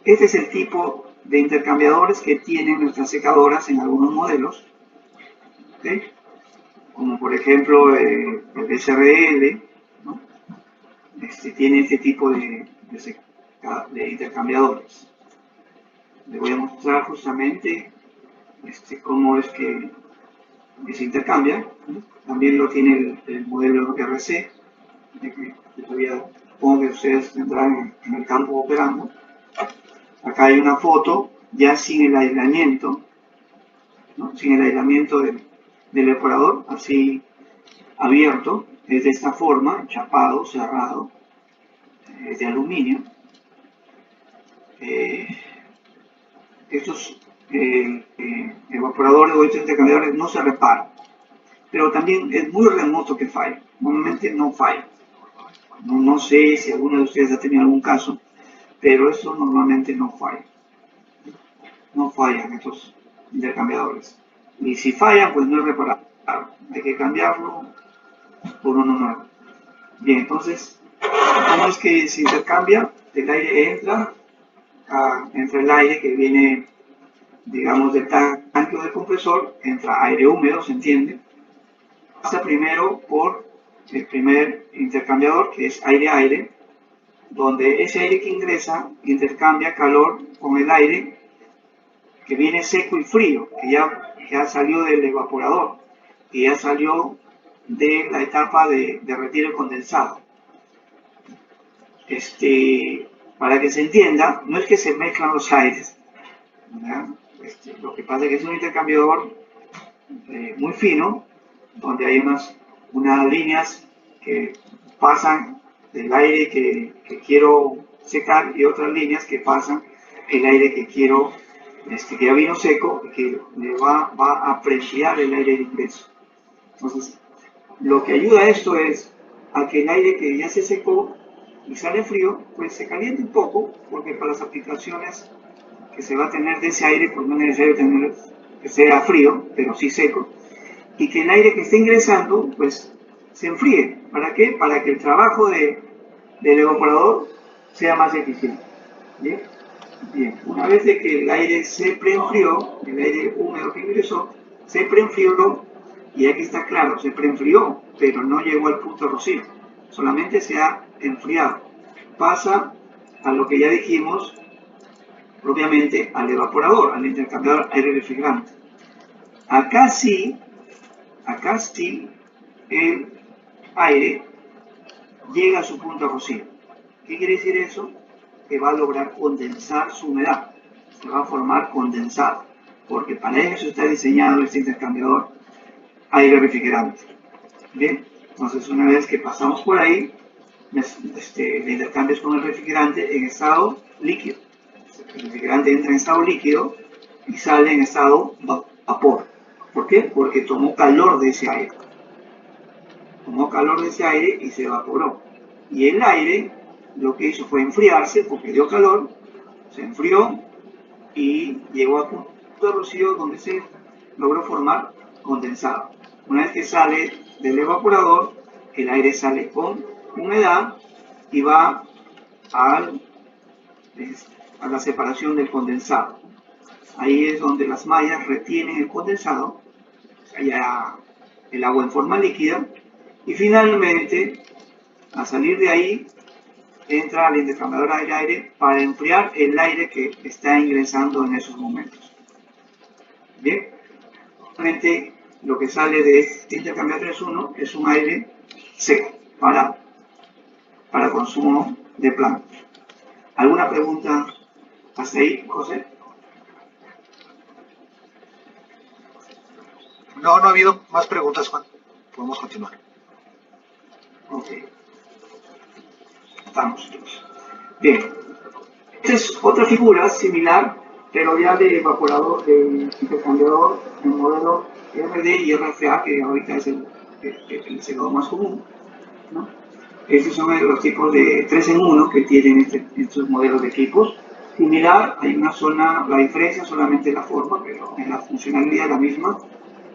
este es el tipo de intercambiadores que tienen nuestras secadoras en algunos modelos, ¿okay? Como por ejemplo el SRL, ¿no? Tiene este tipo de intercambiadores. Les voy a mostrar justamente cómo es que se intercambia, ¿no? También lo tiene el modelo RC, que todavía supongo que ustedes tendrán en el campo operando. Acá hay una foto ya sin el aislamiento, ¿no? Sin el aislamiento del evaporador, así abierto, es de esta forma, chapado, cerrado, es de aluminio. Estos evaporadores o estos intercambiadores no se reparan, pero también es muy remoto que falle. Normalmente no falla. No sé si alguno de ustedes ha tenido algún caso, pero eso normalmente no falla. No fallan estos intercambiadores. Y si fallan, pues no es reparable. Hay que cambiarlo por uno nuevo. Bien, entonces, ¿cómo es que se intercambia? El aire entra el aire que viene, digamos, del tanque o del compresor, entra aire húmedo, ¿se entiende? Pasa primero por el primer intercambiador, que es aire-aire, donde ese aire que ingresa intercambia calor con el aire que viene seco y frío, que ya salió del evaporador, que ya salió de la etapa de derretir el condensado. Para que se entienda, no es que se mezclan los aires, lo que pasa es que es un intercambiador muy fino, donde hay unas líneas que pasan del aire que quiero secar y otras líneas que pasan el aire que quiero, que ya vino seco y que le va a prefiar el aire de ingreso. Entonces, lo que ayuda a esto es a que el aire que ya se secó y sale frío, pues se caliente un poco, porque para las aplicaciones que se va a tener de ese aire, pues no es necesario tener que sea frío, pero sí seco, y que el aire que esté ingresando, pues se enfríe. ¿Para qué? Para que el trabajo del evaporador sea más eficiente. ¿Bien? Bien, una vez de que el aire se preenfrió, el aire húmedo que ingresó, se preenfrió, y aquí está claro, se preenfrió, pero no llegó al punto de rocío, solamente se ha enfriado. Pasa a lo que ya dijimos, propiamente al evaporador, al intercambiador aire refrigerante. Acá sí acá sí el aire llega a su punto de rocío. ¿Qué quiere decir eso? Que va a lograr condensar su humedad, se va a formar condensado, porque para eso está diseñado este intercambiador aire refrigerante. Bien, entonces una vez que pasamos por ahí, el intercambio es con el refrigerante en estado líquido. El refrigerante entra en estado líquido y sale en estado vapor. ¿Por qué? Porque tomó calor de ese aire. Tomó calor de ese aire y se evaporó. Y el aire lo que hizo fue enfriarse porque dio calor, se enfrió y llegó a punto de rocío donde se logró formar condensado. Una vez que sale del evaporador, el aire sale con humedad y va a la separación del condensado. Ahí es donde las mallas retienen el condensado, allá el agua en forma líquida, y finalmente, a salir de ahí, entra al intercambiador aire-aire para enfriar el aire que está ingresando en esos momentos. Bien, realmente lo que sale de este intercambiador 3.1 es un aire seco para consumo de plantas. ¿Alguna pregunta hasta ahí, José? No, no ha habido más preguntas, Juan. Podemos continuar. Ok. Estamos todos. Bien. Esta es otra figura similar, pero ya de evaporador, de intercambiador, en modelo RD y RFA, que ahorita es el secador más común, ¿no? Estos son los tipos de 3 en 1 que tienen estos modelos de equipos. Similar, hay una zona, la diferencia solamente la forma, pero en la funcionalidad es la misma.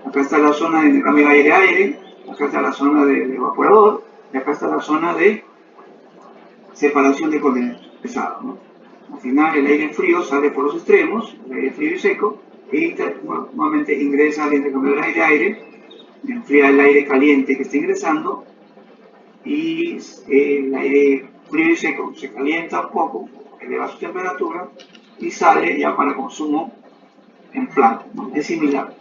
Acá está la zona de intercambio aire-aire, acá está la zona del evaporador, y acá está la zona de separación de condensado, ¿no? Al final el aire frío sale por los extremos, el aire frío y seco, y nuevamente ingresa al intercambiador aire-aire, enfría el aire caliente que está ingresando, y el aire frío y seco se calienta un poco, eleva su temperatura y sale ya para consumo en planta, ¿no? Es similar.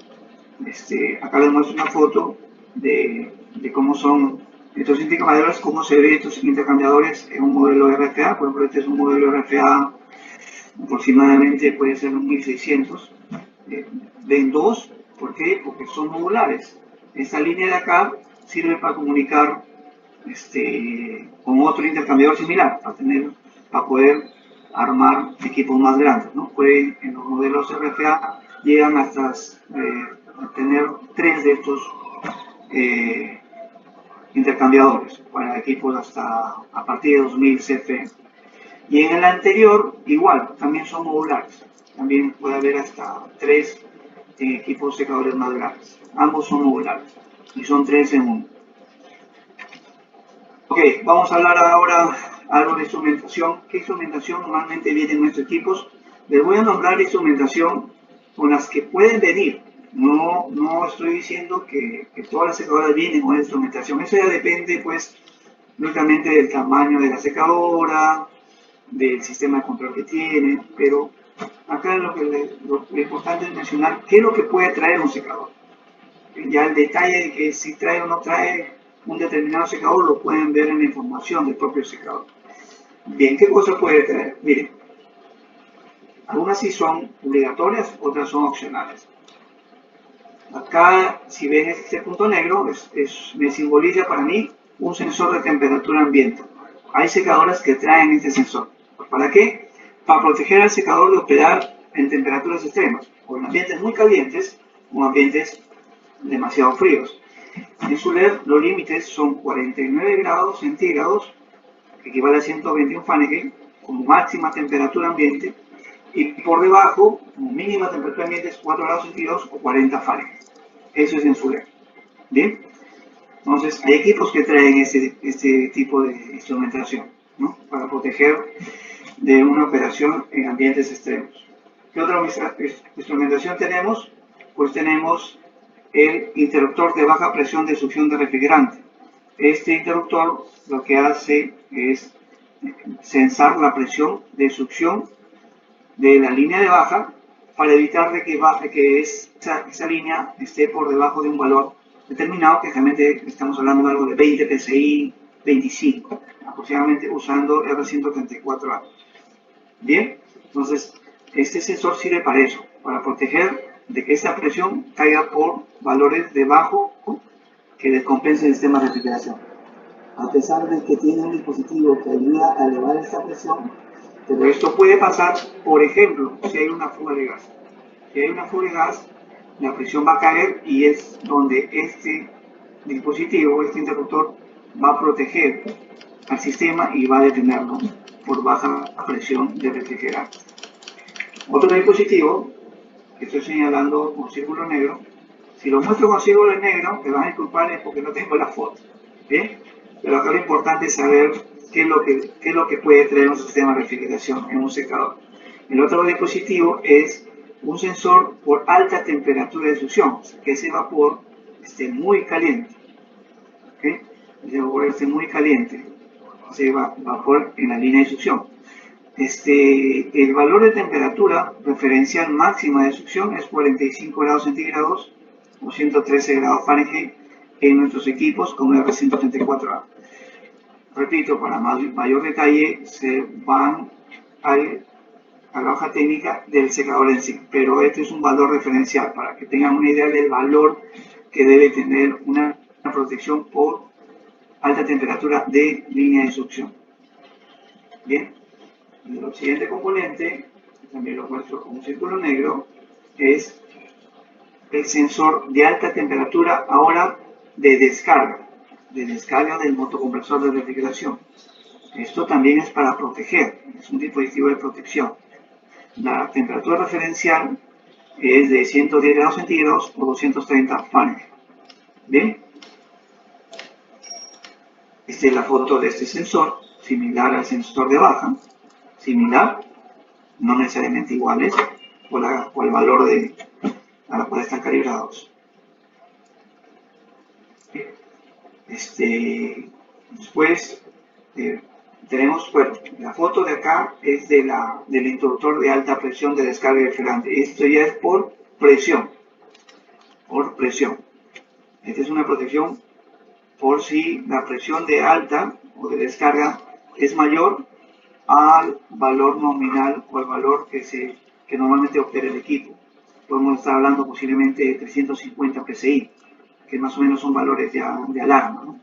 Acá les muestro una foto de cómo son estos intercambiadores, cómo se ven estos intercambiadores en un modelo RFA. Por ejemplo, este es un modelo RFA, aproximadamente puede ser un 1600. Ven dos, ¿por qué? Porque son modulares. Esta línea de acá sirve para comunicar con otro intercambiador similar, para poder armar equipos más grandes, ¿no? Pueden, en los modelos RFA llegan hasta tener 3 de estos intercambiadores para equipos hasta a partir de 2000 CFM. Y en el anterior, igual, también son modulares. También puede haber hasta 3 equipos secadores más grandes. Ambos son modulares y son 3 en 1. Ok, vamos a hablar ahora algo de instrumentación. ¿Qué instrumentación normalmente viene en nuestros equipos? Les voy a nombrar instrumentación con las que pueden venir. No estoy diciendo que todas las secadoras vienen con instrumentación. Eso ya depende, pues, únicamente del tamaño de la secadora, del sistema de control que tiene. Pero acá lo importante es mencionar qué es lo que puede traer un secador. Ya el detalle de que si trae o no trae un determinado secador lo pueden ver en la información del propio secador. Bien, ¿qué cosa puede traer? Miren, algunas sí son obligatorias, otras son opcionales. Acá, si ven este punto negro, me simboliza para mí un sensor de temperatura ambiente. Hay secadoras que traen este sensor. ¿Para qué? Para proteger al secador de operar en temperaturas extremas, o en ambientes muy calientes o ambientes demasiado fríos. En Suler los límites son 49 grados centígrados, que equivale a 121 Fahrenheit, como máxima temperatura ambiente, y por debajo, como mínima temperatura ambiente, es 4 grados centígrados o 40 Fahrenheit. Eso es en Suler. ¿Bien? Entonces, hay equipos que traen este tipo de instrumentación, ¿no? Para proteger de una operación en ambientes extremos. ¿Qué otra instrumentación tenemos? Pues tenemos el interruptor de baja presión de succión de refrigerante. Este interruptor lo que hace es censar la presión de succión de la línea de baja para evitar de que esa línea esté por debajo de un valor determinado, que realmente estamos hablando de algo de 20 PSI, 25, aproximadamente usando R134A. Bien, entonces este sensor sirve para eso, para proteger de que esta presión caiga por valores debajo que descompense el sistema de refrigeración. A pesar de que tiene un dispositivo que ayuda a elevar esta presión, pero esto puede pasar, por ejemplo, si hay una fuga de gas. Si hay una fuga de gas, la presión va a caer y es donde este dispositivo, este interruptor, va a proteger al sistema y va a detenerlo por baja presión de refrigerante. Otro dispositivo que estoy señalando con círculo negro, si lo muestro con círculo negro, me van a disculpar porque no tengo la foto. ¿Bien? Pero acá lo importante es saber qué es lo que puede traer un sistema de refrigeración en un secador. El otro dispositivo es un sensor por alta temperatura de succión, que ese vapor esté muy caliente. ¿Okay? Ese vapor esté muy caliente, ese vapor en la línea de succión. El valor de temperatura referencial máxima de succión es 45 grados centígrados o 113 grados Fahrenheit en nuestros equipos con R134A. Repito, para mayor detalle se van a la hoja técnica del secador en sí, pero este es un valor referencial para que tengan una idea del valor que debe tener una protección por alta temperatura de línea de succión. Bien, el siguiente componente, también lo muestro con un círculo negro, es el sensor de alta temperatura ahora de descarga del motocompresor de refrigeración. Esto también es para proteger, es un dispositivo de protección. La temperatura referencial es de 110 grados centígrados o 230 Fahrenheit. Bien, esta es la foto de este sensor, similar al sensor de baja, similar, no necesariamente iguales, por el valor a la cual están calibrados. Después tenemos, bueno, la foto de acá es del interruptor de alta presión de descarga de refrigerante. Esto ya es por presión. Esta es una protección por si la presión de alta o de descarga es mayor al valor nominal o al valor que normalmente opera el equipo. Podemos estar hablando posiblemente de 350 PSI, que más o menos son valores de alarma, ¿no?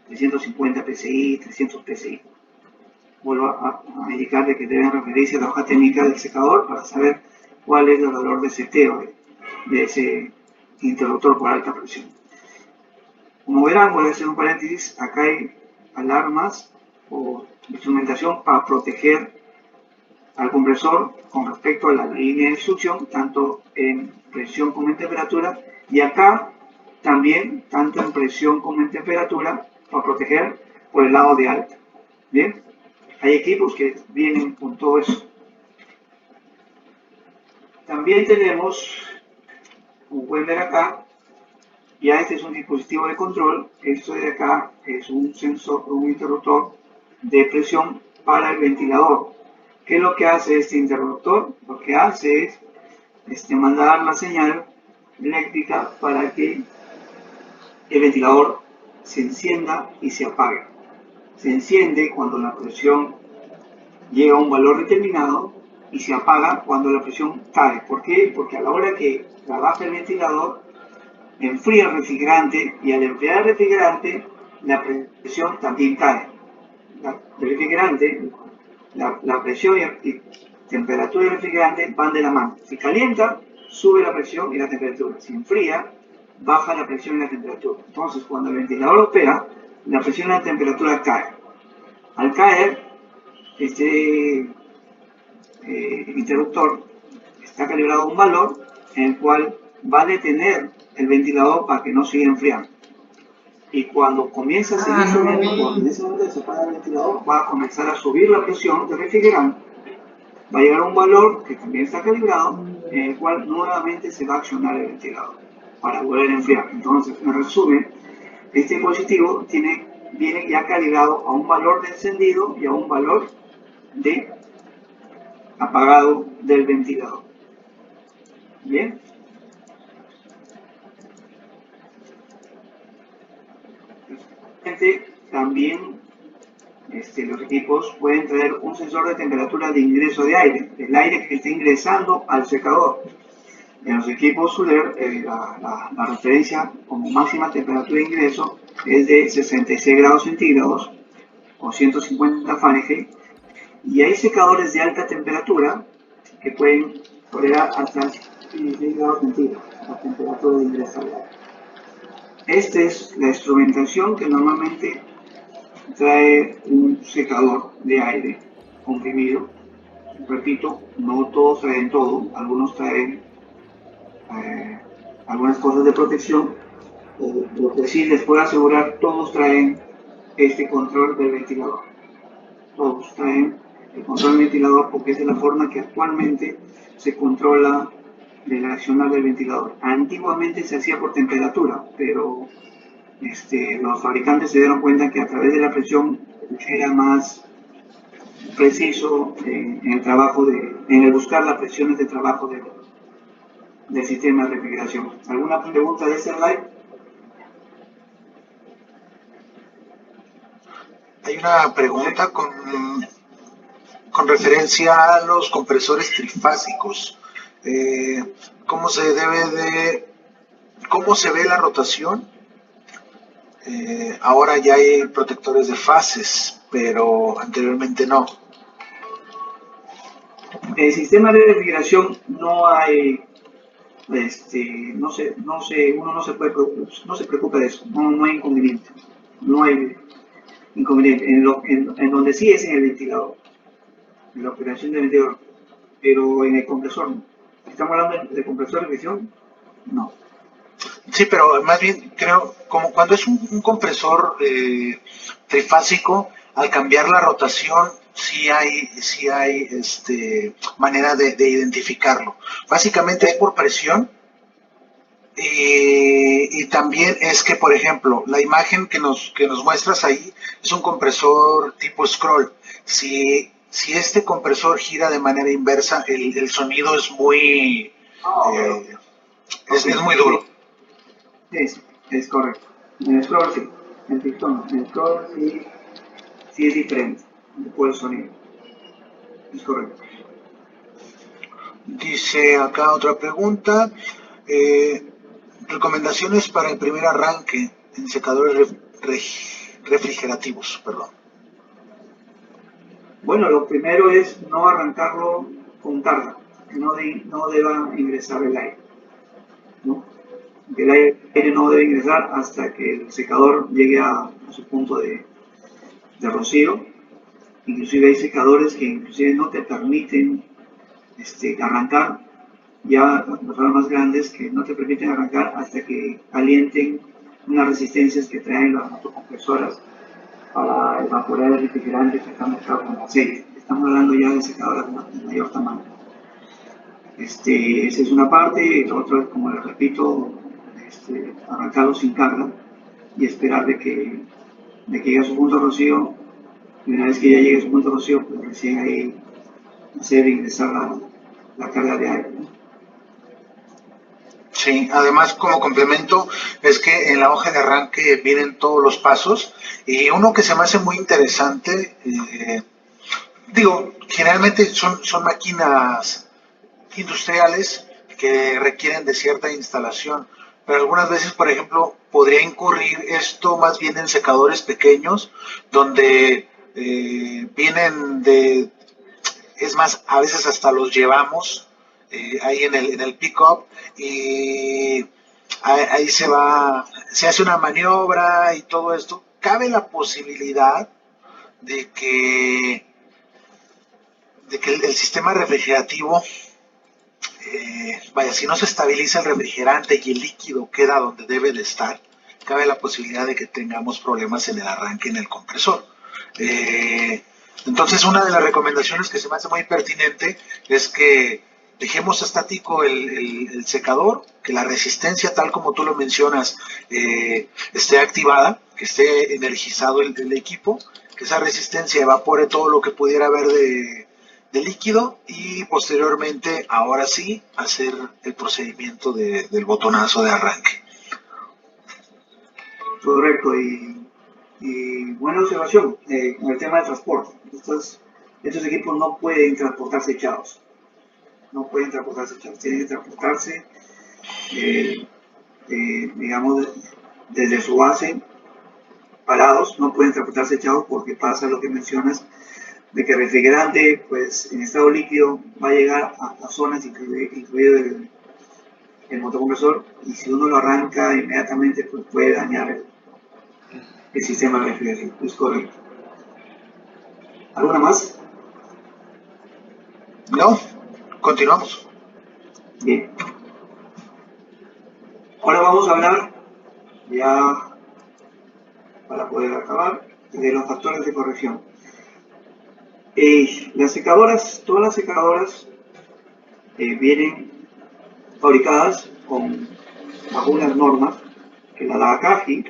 350 PSI, 300 PSI. Vuelvo a indicar de que deben referirse a la hoja técnica del secador para saber cuál es el valor de seteo de ese interruptor por alta presión. Como verán, voy a hacer un paréntesis, acá hay alarmas o instrumentación para proteger al compresor con respecto a la línea de succión, tanto en presión como en temperatura, y acá también, tanto en presión como en temperatura, para proteger por el lado de alta. Bien, hay equipos que vienen con todo eso. También tenemos, como pueden ver acá, ya este es un dispositivo de control. Esto de acá es un sensor, un interruptor de presión para el ventilador. ¿Qué es lo que hace este interruptor? Lo que hace es mandar la señal eléctrica para que el ventilador se encienda y se apague. Se enciende cuando la presión llega a un valor determinado y se apaga cuando la presión cae. ¿Por qué? Porque a la hora que trabaja el ventilador, enfría el refrigerante y al enfriar el refrigerante, la presión también cae. El refrigerante, la presión y temperatura del refrigerante van de la mano. Si calienta, sube la presión y la temperatura. Si enfría, baja la presión y la temperatura. Entonces, cuando el ventilador opera, la presión y la temperatura caen. Al caer, este interruptor está calibrado a un valor en el cual va a detener el ventilador para que no siga enfriando. Y cuando comienza a seguir subiendo, cuando en ese momento se apaga el ventilador, va a comenzar a subir la presión del refrigerante. Va a llegar a un valor que también está calibrado, en el cual nuevamente se va a accionar el ventilador para volver a enfriar. Entonces, en resumen, este dispositivo viene ya calibrado a un valor de encendido y a un valor de apagado del ventilador. Bien. también los equipos pueden traer un sensor de temperatura de ingreso de aire, el aire que está ingresando al secador. En los equipos Suller, la referencia como máxima temperatura de ingreso es de 66 grados centígrados o 150 Fahrenheit, y hay secadores de alta temperatura que pueden tolerar hasta 16 grados centígrados, la temperatura de ingreso al aire. Esta es la instrumentación que normalmente trae un secador de aire comprimido. Repito, no todos traen todo, algunos traen algunas cosas de protección. Lo que sí les puedo asegurar, todos traen este control del ventilador. Todos traen el control del ventilador porque es de la forma que actualmente se controla el accionar del ventilador. Antiguamente se hacía por temperatura, pero los fabricantes se dieron cuenta que a través de la presión era más preciso en el trabajo en el buscar las presiones de trabajo del sistema de refrigeración. ¿Alguna pregunta de ese slide? Hay una pregunta con referencia a los compresores trifásicos. ¿Cómo se ve la rotación? Ahora ya hay protectores de fases, pero anteriormente no. En el sistema de refrigeración no hay, uno no se preocupa de eso, no hay inconveniente. No hay inconveniente. En donde sí es en el ventilador, en la operación del ventilador, pero en el compresor no. ¿Estamos hablando de compresor de presión? No. Sí, pero más bien creo, como cuando es un compresor trifásico, al cambiar la rotación, sí hay manera de identificarlo. Básicamente es por presión. Y también es que, por ejemplo, la imagen que nos muestras ahí es un compresor tipo scroll. Si este compresor gira de manera inversa, el sonido es muy, es muy duro. Es correcto. En el scroll sí, el pistón, en el scroll sí es diferente por el sonido. Es correcto. Dice acá otra pregunta. Recomendaciones para el primer arranque en secadores refrigerativos, perdón. Bueno, lo primero es no arrancarlo con carga, que no deba ingresar el aire, ¿no? El aire no debe ingresar hasta que el secador llegue a su punto de rocío. Inclusive hay secadores que inclusive no te permiten arrancar, ya los más grandes que no te permiten arrancar hasta que calienten unas resistencias que traen las motocompresoras para evaporar el refrigerante que está mezclado con aceite. Estamos hablando ya de secadoras de mayor tamaño. Esa es una parte, la otra es, como les repito, arrancarlo sin carga y esperar de que llegue a su punto de rocío, y una vez que ya llegue a su punto de rocío, pues recién ahí hacer ingresar la carga de aire, ¿no? Sí, además como complemento es que en la hoja de arranque vienen todos los pasos y uno que se me hace muy interesante, generalmente son máquinas industriales que requieren de cierta instalación, pero algunas veces, por ejemplo, podría incurrir esto más bien en secadores pequeños donde vienen es más, a veces hasta los llevamos ahí en el pick-up y ahí se hace una maniobra y todo esto. Cabe la posibilidad de que el sistema refrigerativo, si no se estabiliza el refrigerante y el líquido queda donde debe de estar, cabe la posibilidad de que tengamos problemas en el arranque en el compresor. Entonces, una de las recomendaciones que se me hace muy pertinente es que dejemos estático el secador, que la resistencia, tal como tú lo mencionas, esté activada, que esté energizado el equipo, que esa resistencia evapore todo lo que pudiera haber de líquido y posteriormente, ahora sí, hacer el procedimiento del botonazo de arranque. Correcto, y Y buena observación con el tema del transporte. Estos equipos no pueden transportarse echados. No pueden transportarse echados. Tienen que transportarse, digamos, desde su base, parados. No pueden transportarse echados porque pasa lo que mencionas, de que el refrigerante, pues en estado líquido, va a llegar a zonas, incluido el motocompresor, y si uno lo arranca inmediatamente, pues puede dañar el sistema de refrigeración. Es correcto. ¿Alguna más? No, continuamos. Bien. Ahora vamos a hablar, ya para poder acabar, de los factores de corrección. Las secadoras, todas las secadoras vienen fabricadas bajo unas normas que la CAFI,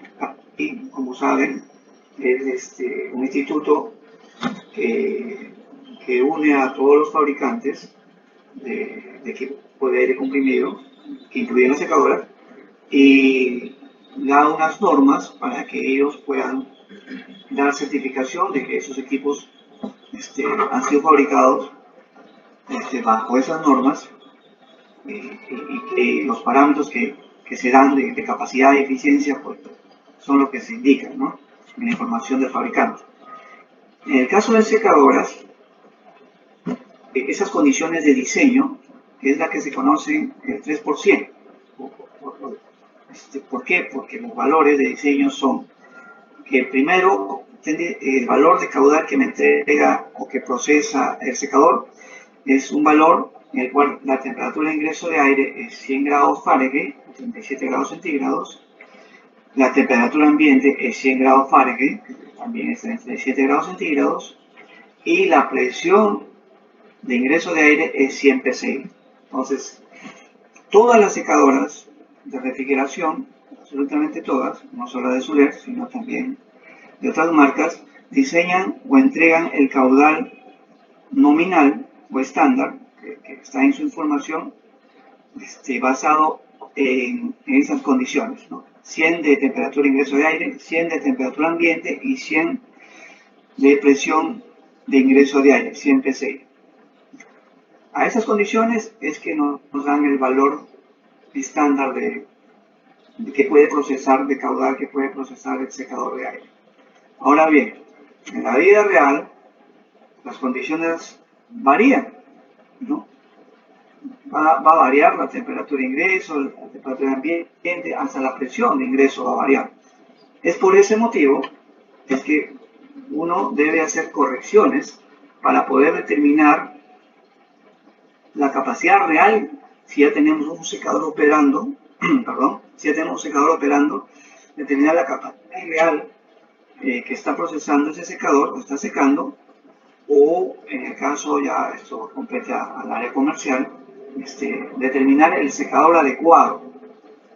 y como saben, es un instituto que une a todos los fabricantes de equipo de aire comprimido, que incluyen las secadoras, y da unas normas para que ellos puedan dar certificación de que esos equipos han sido fabricados bajo esas normas, y que los parámetros que se dan de capacidad y eficiencia, pues, son lo que se indican, ¿no?, en la información del fabricante. En el caso de secadoras, esas condiciones de diseño, que es la que se conoce el 3%. ¿Por qué? Porque los valores de diseño son que primero el valor de caudal que me entrega o que procesa el secador es un valor en el cual la temperatura de ingreso de aire es 100 grados Fahrenheit, 37 grados centígrados. La temperatura ambiente es 100 grados Fahrenheit, también es 37 grados centígrados. Y la presión de ingreso de aire es 100 psi. Entonces, todas las secadoras de refrigeración, absolutamente todas, no solo de Suler, sino también de otras marcas, diseñan o entregan el caudal nominal o estándar que está en su información, basado en esas condiciones, ¿no? 100 de temperatura de ingreso de aire, 100 de temperatura ambiente y 100 de presión de ingreso de aire, 100 psi. A esas condiciones es que nos dan el valor estándar de que puede procesar, de caudal que puede procesar el secador de aire. Ahora bien, en la vida real, las condiciones varían, ¿no? Va a variar la temperatura de ingreso, la temperatura de ambiente, hasta la presión de ingreso va a variar. Es por ese motivo es que uno debe hacer correcciones para poder determinar la capacidad real, si ya tenemos un secador operando, si ya tenemos un secador operando, determinar la capacidad real que está procesando ese secador, o está secando, o en el caso, ya esto compete al área comercial, determinar el secador adecuado,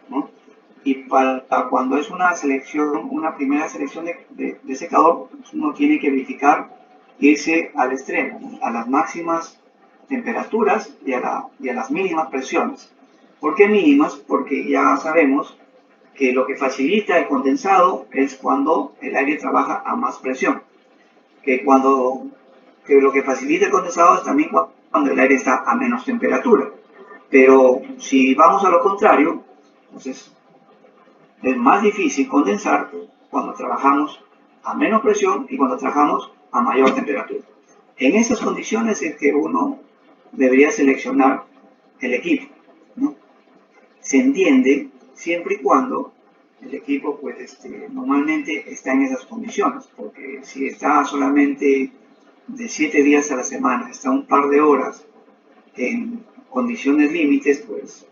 ¿no? Y para cuando es una selección, una primera selección de secador, pues uno tiene que verificar, irse al extremo, a las máximas temperaturas y a las mínimas presiones. ¿Por qué mínimas? Porque ya sabemos que lo que facilita el condensado es cuando el aire trabaja a más presión, que lo que facilita el condensado es también cuando el aire está a menos temperatura. Pero si vamos a lo contrario, entonces es más difícil condensar cuando trabajamos a menos presión y cuando trabajamos a mayor temperatura. En esas condiciones es que uno debería seleccionar el equipo, ¿no? Se entiende siempre y cuando el equipo, pues, normalmente está en esas condiciones, porque si está solamente de 7 días a la semana, está un par de horas en condiciones límites, pues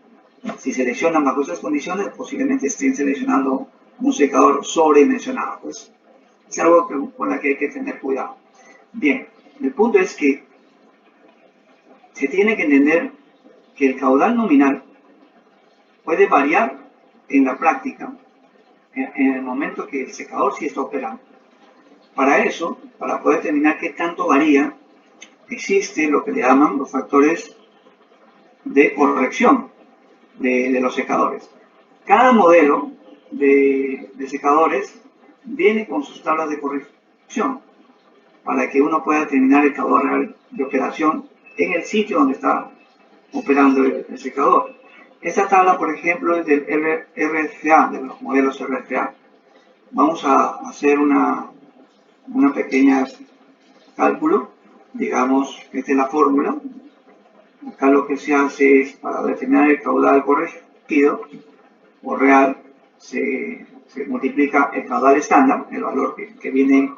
si seleccionan bajo esas condiciones, posiblemente estén seleccionando un secador sobredimensionado. Pues es algo con la que hay que tener cuidado. Bien, el punto es que se tiene que entender que el caudal nominal puede variar en la práctica en el momento que el secador sí está operando. Para eso, para poder determinar qué tanto varía, existe lo que le llaman los factores de corrección de los secadores. Cada modelo de secadores viene con sus tablas de corrección para que uno pueda determinar el caudal real de operación en el sitio donde está operando el secador. Esta tabla, por ejemplo, es del RFA, de los modelos RFA. Vamos a hacer una pequeña cálculo. Digamos, esta es la fórmula. Acá lo que se hace es, para determinar el caudal corregido o real, se multiplica el caudal estándar, el valor que viene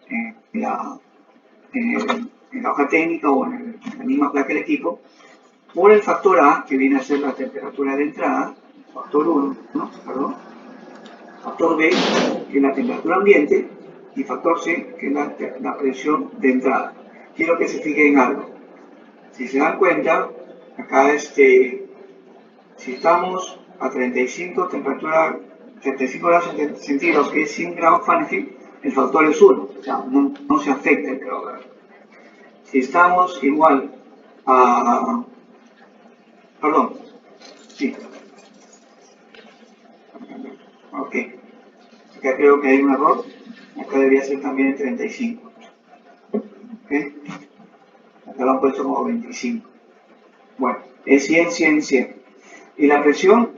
en la hoja técnica o en la misma placa del equipo, por el factor A, que viene a ser la temperatura de entrada, factor 1, perdón, factor B, que es la temperatura ambiente, y factor C, que es la presión de entrada. Quiero que se fijen en algo. Si se dan cuenta, acá si estamos a 35 grados centígrados, que es 100 grados Fahrenheit, el factor es 1, o sea, no se afecta el caudal. Si estamos igual a... Perdón, sí. Ok. Acá creo que hay un error. Acá debería ser también 35. Ok. Acá lo han puesto como 25. Bueno, es 100, 100, 100. Y la presión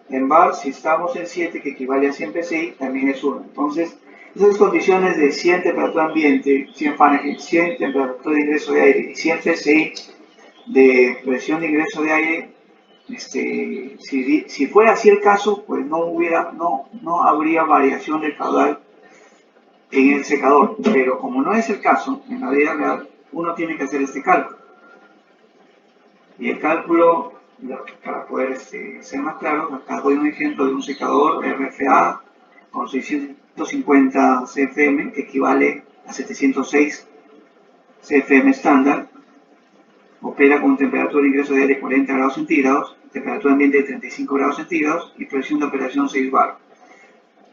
en bar, si estamos en 7, que equivale a 100 psi, también es 1. Entonces, esas condiciones de 100 temperatura ambiente, 100 Fahrenheit, 100 temperatura de ingreso de aire y 100 psi de presión de ingreso de aire, si fuera así el caso, pues no habría variación del caudal en el secador. Pero como no es el caso, en la vida real, uno tiene que hacer este cálculo. Y el cálculo, para poder ser más claro, acá doy un ejemplo de un secador RFA con 650 CFM, que equivale a 706 CFM estándar. Opera con temperatura de ingreso de aire de 40 grados centígrados, temperatura ambiente de 35 grados centígrados y presión de operación 6 bar.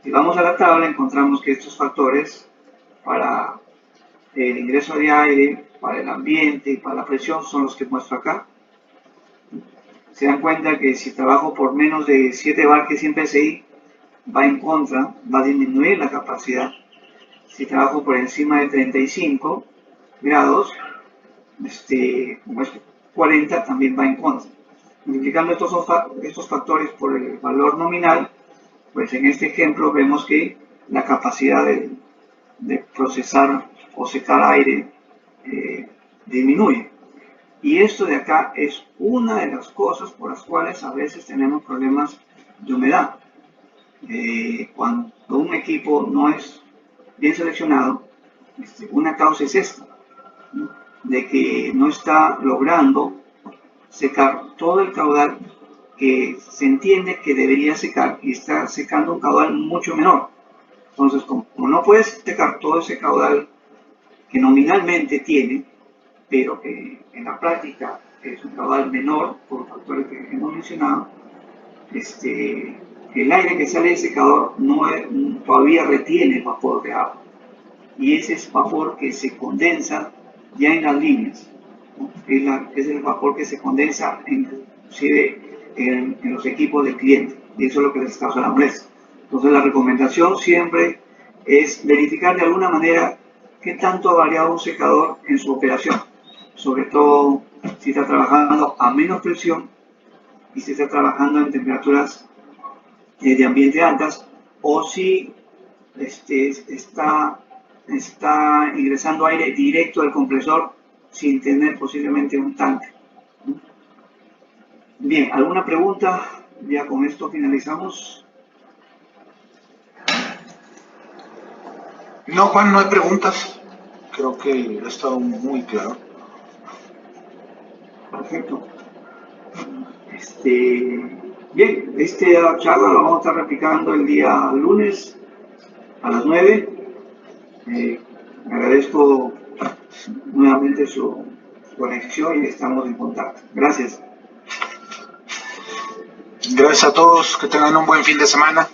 Si vamos a la tabla, encontramos que estos factores para el ingreso de aire, para el ambiente y para la presión son los que muestro acá. Se dan cuenta que si trabajo por menos de 7 bar, que es 100 psi, va en contra, va a disminuir la capacidad. Si trabajo por encima de 35 grados, como es 40, también va en contra. Multiplicando estos factores por el valor nominal, pues en este ejemplo vemos que la capacidad de procesar o secar aire disminuye. Y esto de acá es una de las cosas por las cuales a veces tenemos problemas de humedad. Cuando un equipo no es bien seleccionado, una causa es esta, de que no está logrando secar todo el caudal que se entiende que debería secar y está secando un caudal mucho menor. Entonces, como no puedes secar todo ese caudal que nominalmente tiene, pero que en la práctica es un caudal menor por los factores que hemos mencionado, el aire que sale del secador todavía retiene el vapor de agua. Y ese es vapor que se condensa ya en las líneas, ¿no? Es el vapor que se condensa inclusive en los equipos del cliente, y eso es lo que les causa la molestia. Entonces la recomendación siempre es verificar de alguna manera qué tanto ha variado un secador en su operación, sobre todo si está trabajando a menos presión y si está trabajando en temperaturas de ambiente altas, o si está ingresando aire directo al compresor sin tener posiblemente un tanque. Bien, ¿alguna pregunta? Ya con esto finalizamos. No, Juan, no hay preguntas. Creo que ha estado muy claro. Perfecto. Bien, esta charla la vamos a estar replicando el día lunes a las 9. Agradezco nuevamente su conexión y estamos en contacto. Gracias. Gracias a todos, que tengan un buen fin de semana.